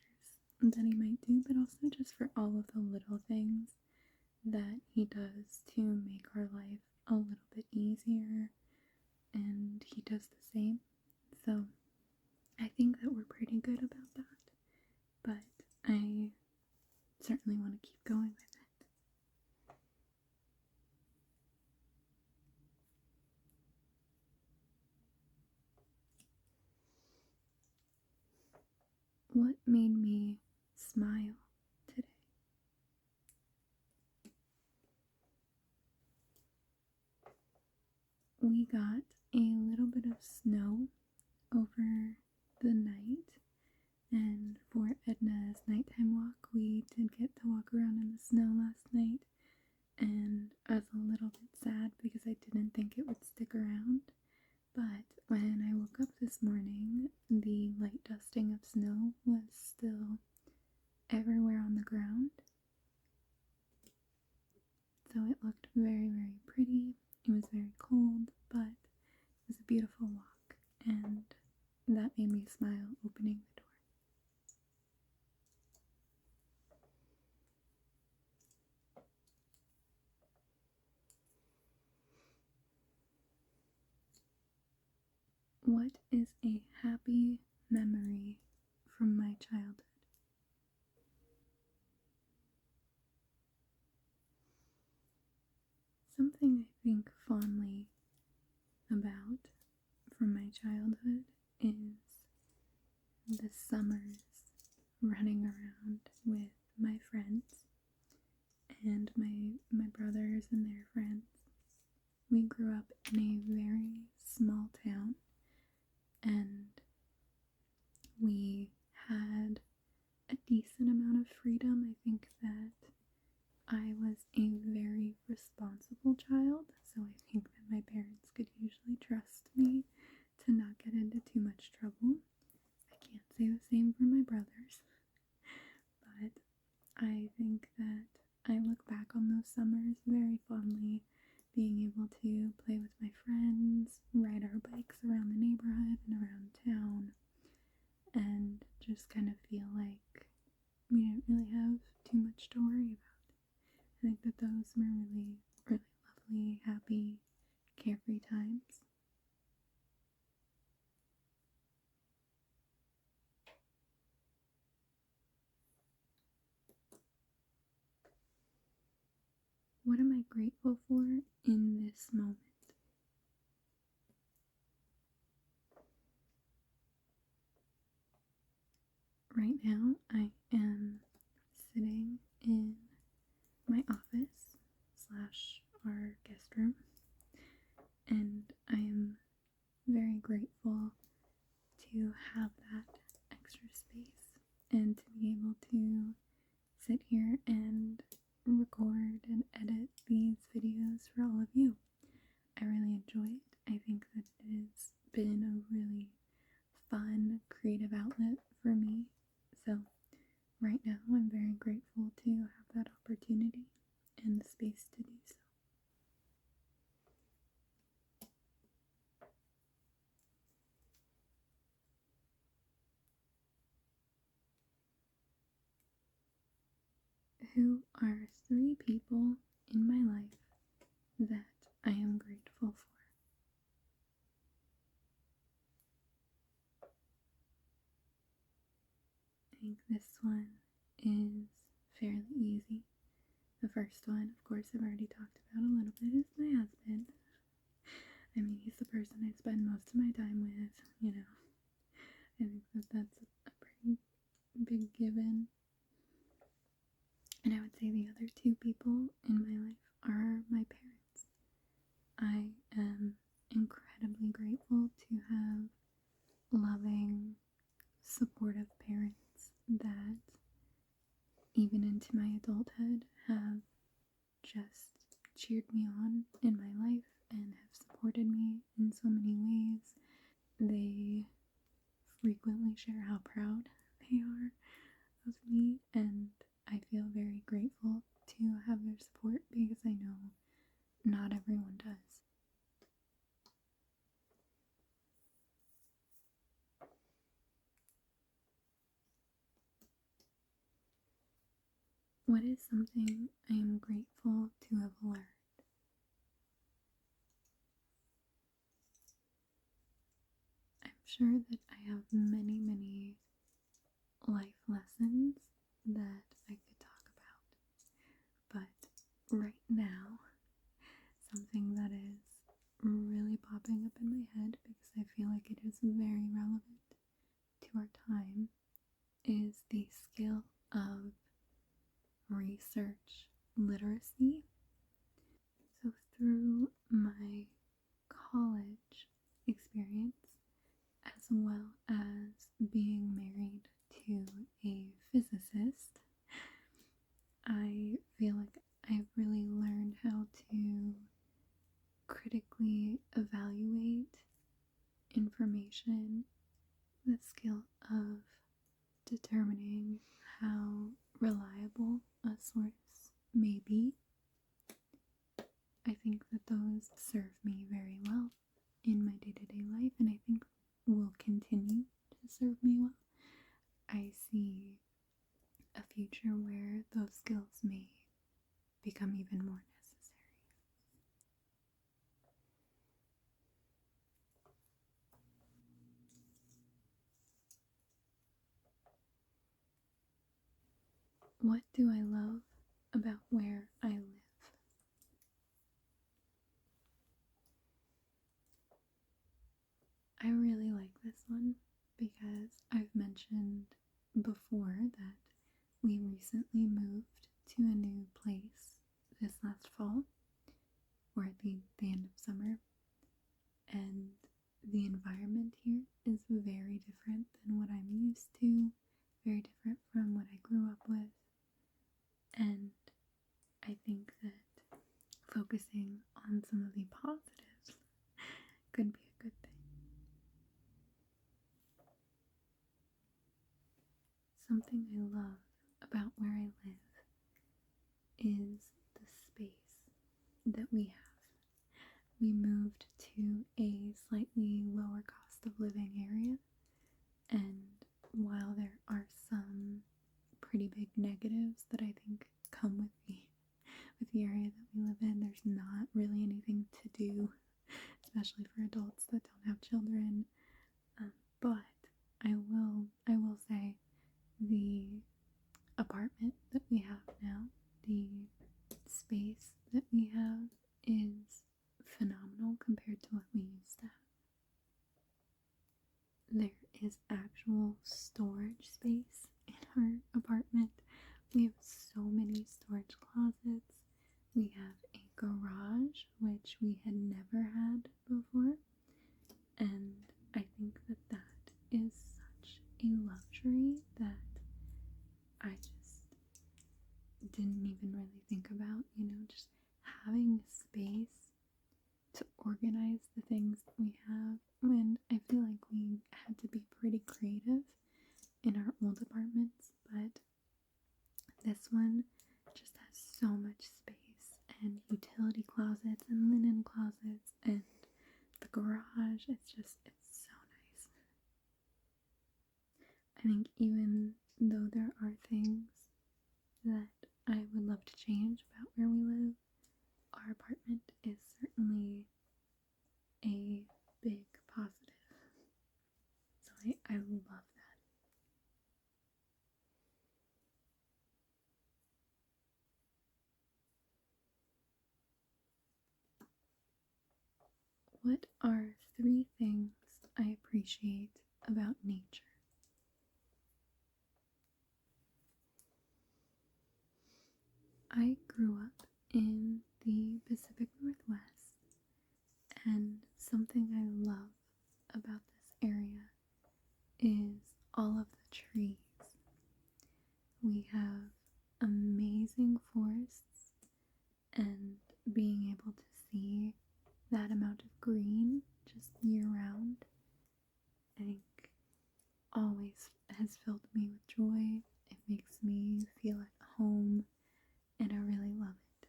that he might do, but also just for all of the little things that he does to make our life a little bit easier, and he does the same. So I think that we're pretty good about that, but I certainly want to keep going with it. What made me smile today? We got a little bit of snow over the night, and for Edna's nighttime walk, we did get to walk around in the snow last night, and I was a little bit sad because I didn't think it would stick around. But when I woke up this morning, the light dusting of snow was still everywhere on the ground. So it looked very, very pretty. It was very cold, but it was a beautiful walk, and that made me smile opening the door. What is a happy memory from my childhood? Something I think fondly about from my childhood is the summers running around with my friends and my brothers and their friends. We grew up in a very small town, and we had a decent amount of freedom. I think that I was a very responsible child, so I think that my parents could usually trust me to not get into too much trouble. I can't say the same for my brothers, but I think that I look back on those summers very fondly, being able to play with my friends, ride our bikes around the neighborhood and around town, and just kind of feel like we didn't really have too much to worry about. I think that those were really, really lovely, happy, carefree times. What am I grateful for in this moment? Right now, I am sitting in my office / our guest room, and I am very grateful to have that extra space and to be able to sit here and record and edit these videos for all of you. I really enjoy it. I think that it has been a really fun, creative outlet for me So right now I'm very grateful to have that opportunity and the space to do so. Who are 3 people in my life that I am grateful for? I think this one is fairly easy. The first one, of course, I've already talked about a little bit, is my husband. I mean, he's the person I spend most of my time with, you know. I think that that's a pretty big given. And I would say the other 2 people in my life are my parents. I am incredibly grateful to have loving, supportive parents that, even into my adulthood, have just cheered me on in my life and have supported me in so many ways. They frequently share how proud they are of me, and I feel very grateful to have their support because I know not everyone does. What is something I am grateful to have learned? I'm sure that I have many, many life lessons that I could talk about, but right now, something that is really popping up in my head because I feel like it is very relevant to our time is the skill of research literacy. So, through my college experience, as well as being married to a physicist, I feel like I've really learned how to critically evaluate information, the skill of determining how reliable a source may be. I think that those serve me very well in my day-to-day life, and I think will continue to serve me well. I see a future where those skills may become even more necessary. What do I love about where I live? I really like this one because I've mentioned before that we recently moved to a new place this last fall, or at the end of summer, and the environment here is very different than what I'm used to, very different from what I grew up with, and I think that focusing on some of the positives could be a good thing. Something I love about where I live is the space that we have. We moved to a slightly lower cost of living area, and while there are some pretty big negatives that I think come with the area that we live in, there's not really anything to do, especially for adults that don't have children. But I will say the apartment that we have now, the space that we have is phenomenal compared to what we used to have. There is actual storage space in our apartment. We have so many storage closets. We have a garage, which we had never had before. And I think that that is such a luxury that I just didn't even really think about, just having space to organize the things that we have, when I feel like we had to be pretty creative in our old apartments, but this one just has so much space and utility closets and linen closets and the garage. It's so nice. I think even though there are things that I would love to change about where we live, our apartment is certainly a big positive. So I love that. What are 3 things I appreciate about nature? I grew up in the Pacific Northwest, and something I love about this area is all of the trees. We have amazing forests, and being able to see that amount of green just year round, I think always has filled me with joy. It makes me feel at home, and I really love it.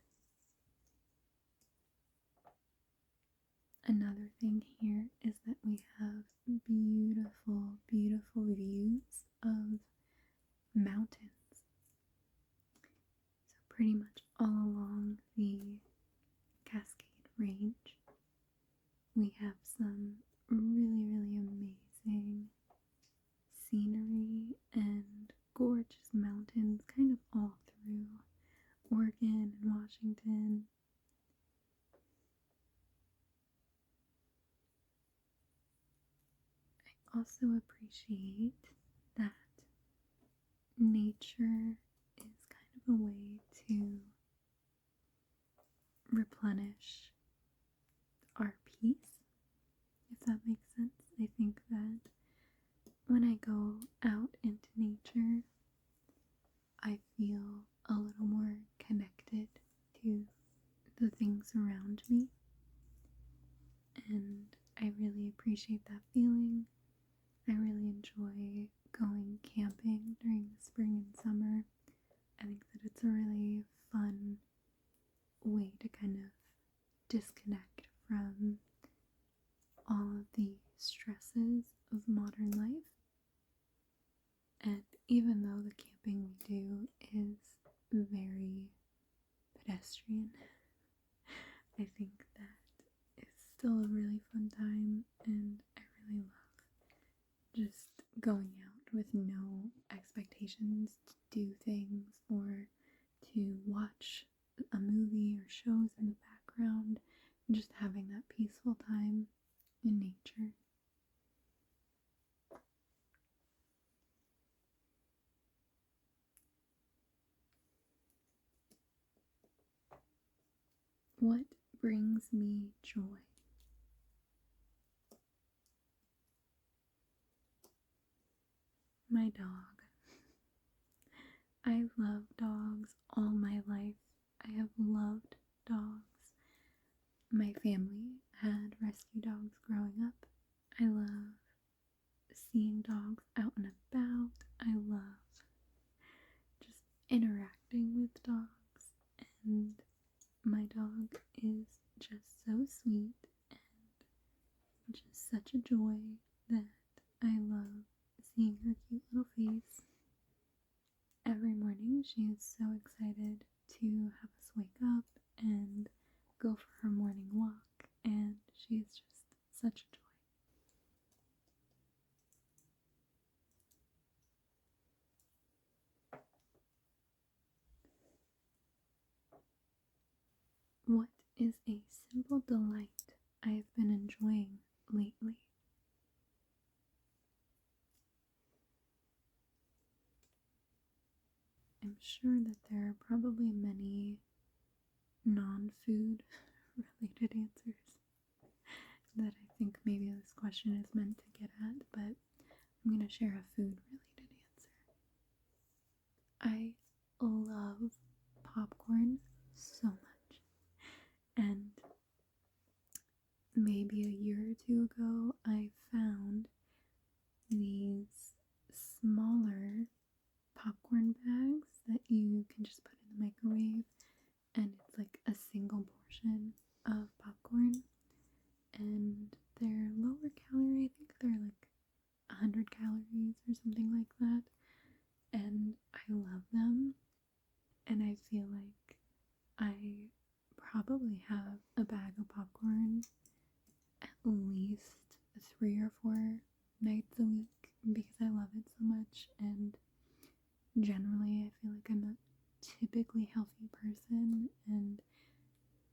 Another thing here is that we have beautiful, beautiful views of mountains. So pretty much all along the Cascade Range, we have some really, really amazing scenery and gorgeous mountains kind of all through Oregon and Washington. I also appreciate that nature is kind of a way to replenish our peace, if that makes sense. I think that when I go out into nature, I feel a little more connected to the things around me, and I really appreciate that feeling. I really enjoy going camping during the spring and summer. I think that it's a really fun way to kind of disconnect from all of the stresses of modern life. And even though the camping we do is very pedestrian, I think that it's still a really fun time, and I really love just going out with no expectations to do things or to watch a movie or shows in the background, and just having that peaceful time in nature. What brings me joy? My dog. I love dogs all my life. I have loved dogs. My family had rescue dogs growing up. I love seeing dogs out and about. I love just interacting with dogs, and my dog is just so sweet and just such a joy that I love seeing her cute little face. Every morning she is so excited to have us wake up and go for her morning walk, and she is just such a joy. What is a simple delight I have been enjoying lately? I'm sure that there are probably many non-food related answers that I think maybe this question is meant to get at, but I'm going to share a food related answer. I love popcorn so much, and maybe a year or two ago I found these smaller can just put in the microwave, and it's like a single portion of popcorn, and they're lower calorie. I think they're like 100 calories or something like that, and I love them, and I feel like I probably have a bag of popcorn at least 3 or 4 nights a week because I love it so much, and generally I feel like I'm a typically healthy person, and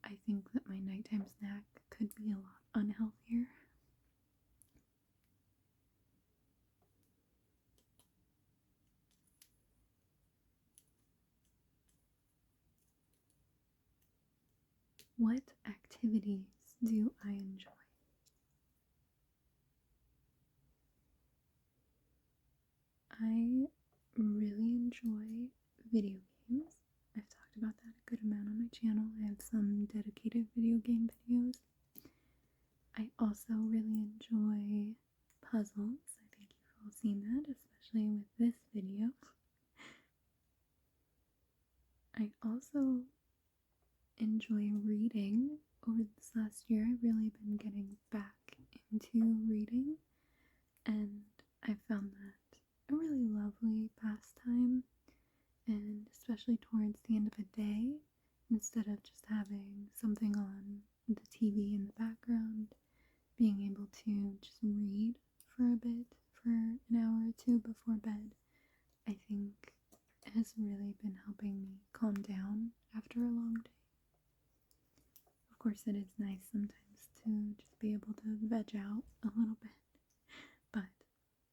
I think that my nighttime snack could be a lot unhealthier. What activities do I enjoy? I really enjoy video games. I've talked about that a good amount on my channel. I have some dedicated video game videos. I also really enjoy puzzles. I think you've all seen that, especially with this video. I also enjoy reading. Over this last year, I've really been getting back into reading, and I found that a really lovely pastime, and especially towards the end of a day, instead of just having something on the TV in the background, being able to just read for a bit for an hour or two before bed, I think has really been helping me calm down after a long day. Of course, it is nice sometimes to just be able to veg out a little bit, but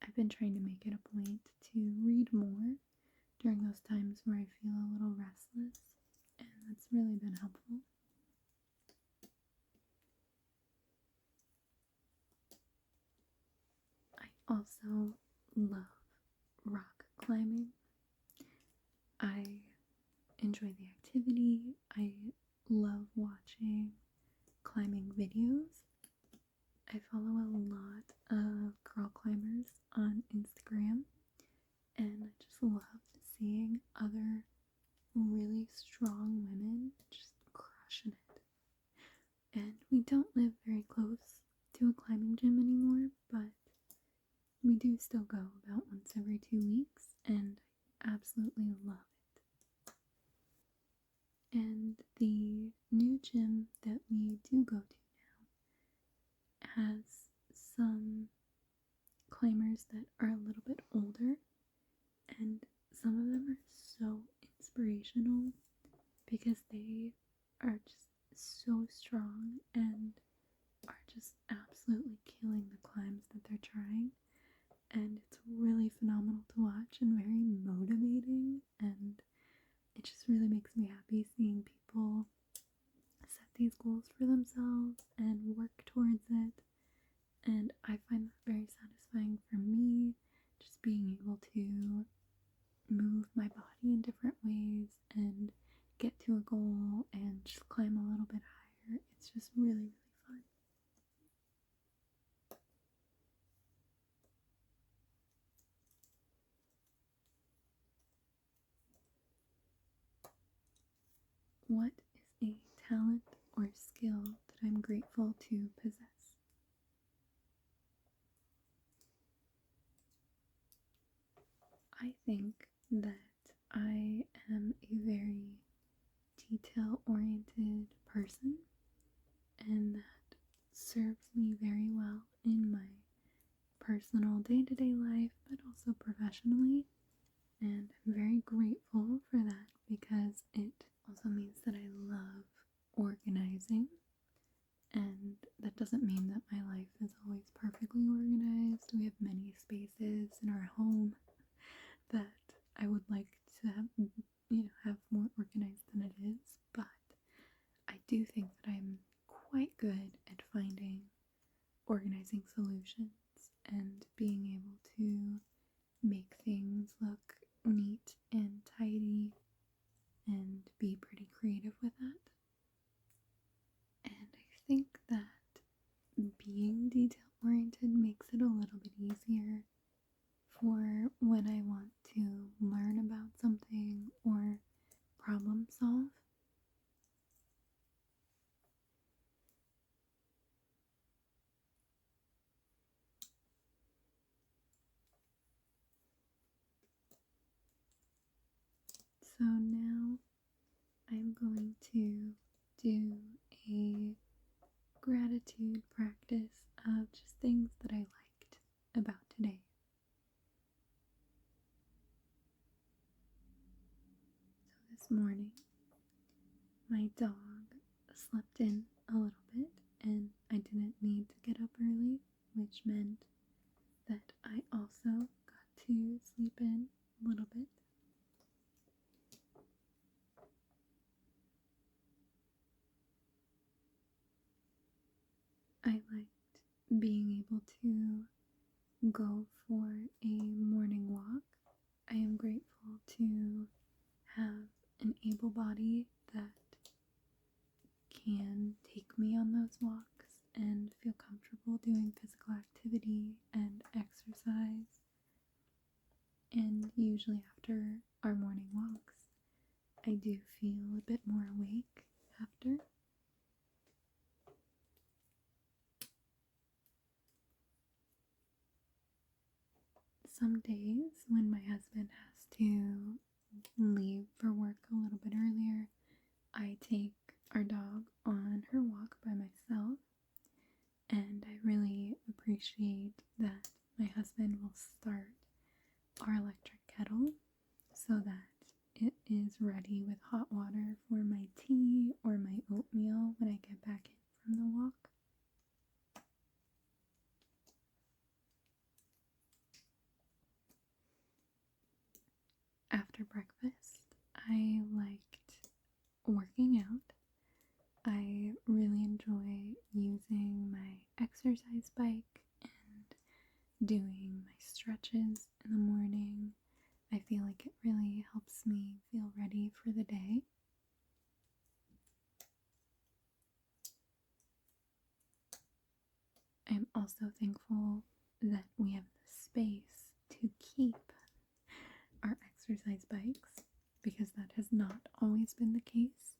I've been trying to make it a point to read more during those times where I feel a little restless, and that's really been helpful. I also love rock climbing. I enjoy the activity. I love watching climbing videos. I follow a lot of girl climbers on Instagram, and I just love seeing other really strong women just crushing it. And we don't live very close to a climbing gym anymore, but we do still go about once every 2 weeks, and I absolutely love it. And the new gym that we do go to now has some climbers that are a little bit older, and some of them are so inspirational because they are just so strong and are just absolutely killing the climbs that they're trying, and it's really phenomenal to watch and very motivating, and it just really makes me happy seeing people set these goals for themselves and work towards it. And I find that very satisfying for me, just being able to move my body in different ways and get to a goal and just climb a little bit higher. It's just really, really fun. What is a talent or skill that I'm grateful to possess? I think that I am a very detail-oriented person, and that serves me very well in my personal day-to-day life, but also professionally. And I'm very grateful for that because it also means that I love organizing. And that doesn't mean that my life is always perfectly organized. We have many spaces in our home that I would like to have more organized than it is, but I do think that I'm quite good at finding organizing solutions and being able to make things look neat and tidy and be pretty creative with that. And I think that being detail oriented makes it a little bit easier for when I want to learn about something or So now I'm going to do a gratitude practice of just things that I liked about today. So this morning, my dog slept in a little bit and I didn't need to get up early, which meant that I also got to sleep in a little bit. I liked being able to go for a morning walk. I am grateful to have an able body that can take me on those walks and feel comfortable doing physical activity and exercise. And usually after our morning walks, I do feel a bit more awake after. Some days when my husband has to leave for work a little bit earlier, I take our dog on her walk by myself, and I really appreciate that my husband will start our electric kettle so that it is ready with hot water for my tea or my oatmeal when I get back in from the walk. After breakfast, I liked working out. I really enjoy using my exercise bike and doing my stretches in the morning. I feel like it really helps me feel ready for the day. I'm also thankful that we have the space to keep our exercise bikes because that has not always been the case.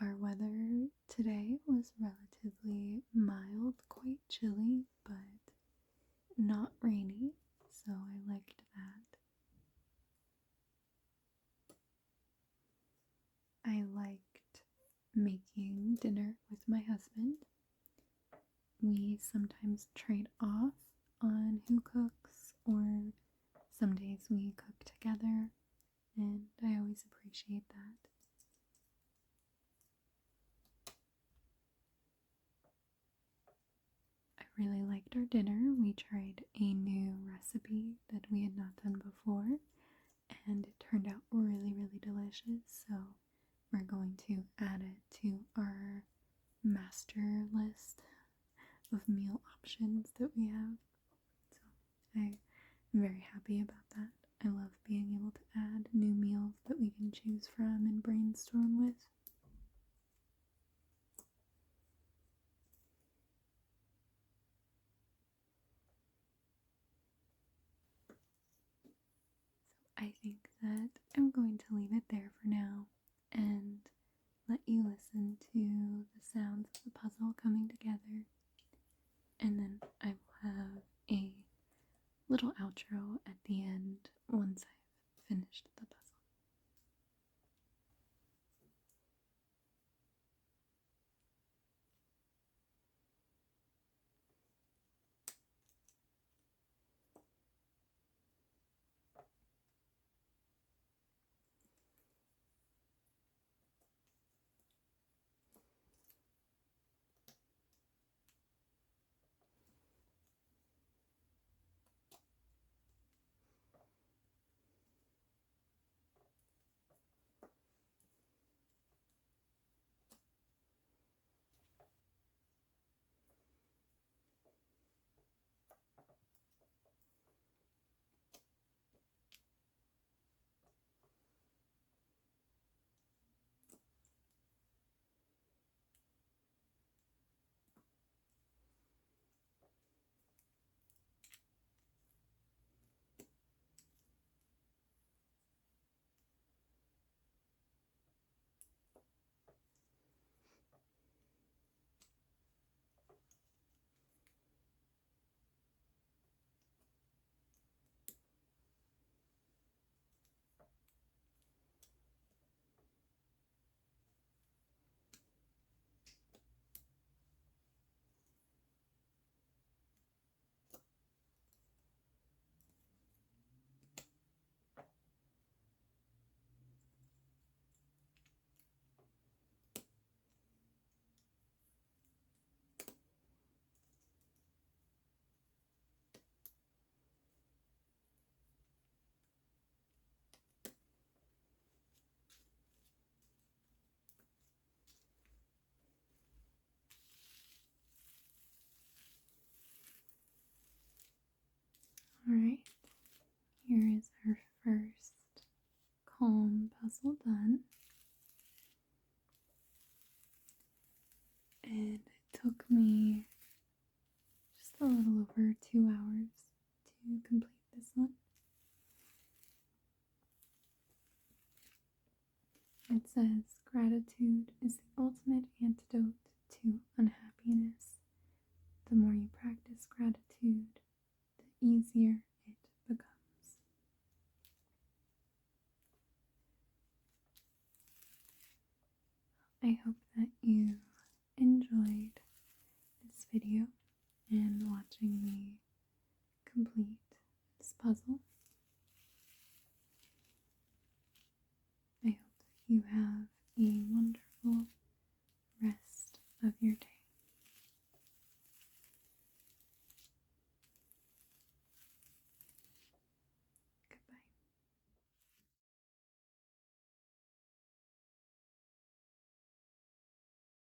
Our weather today was relatively mild, quite chilly, but not rainy, so I liked that. I liked making dinner with my husband. We sometimes trade off on who cooks, or some days we cook together, and I always appreciate that. I really liked our dinner. We tried a new recipe that we had not done before, and it turned out really, really delicious, so we're going to add it to our master list of meal options that we have. So I'm very happy about that. I love being able to add new meals that we can choose from and brainstorm with. I think that I'm going to leave it there for now and let you listen to the sounds of the puzzle coming together, and then I will have a little outro at the end once I've finished the puzzle. Alright, here is our first calm puzzle done. And it took me just a little over 2 hours to complete this one. It says, gratitude is the ultimate antidote to unhappiness. The more you practice gratitude, the easier it becomes. I hope that you enjoyed this video and watching me complete this puzzle. I hope that you have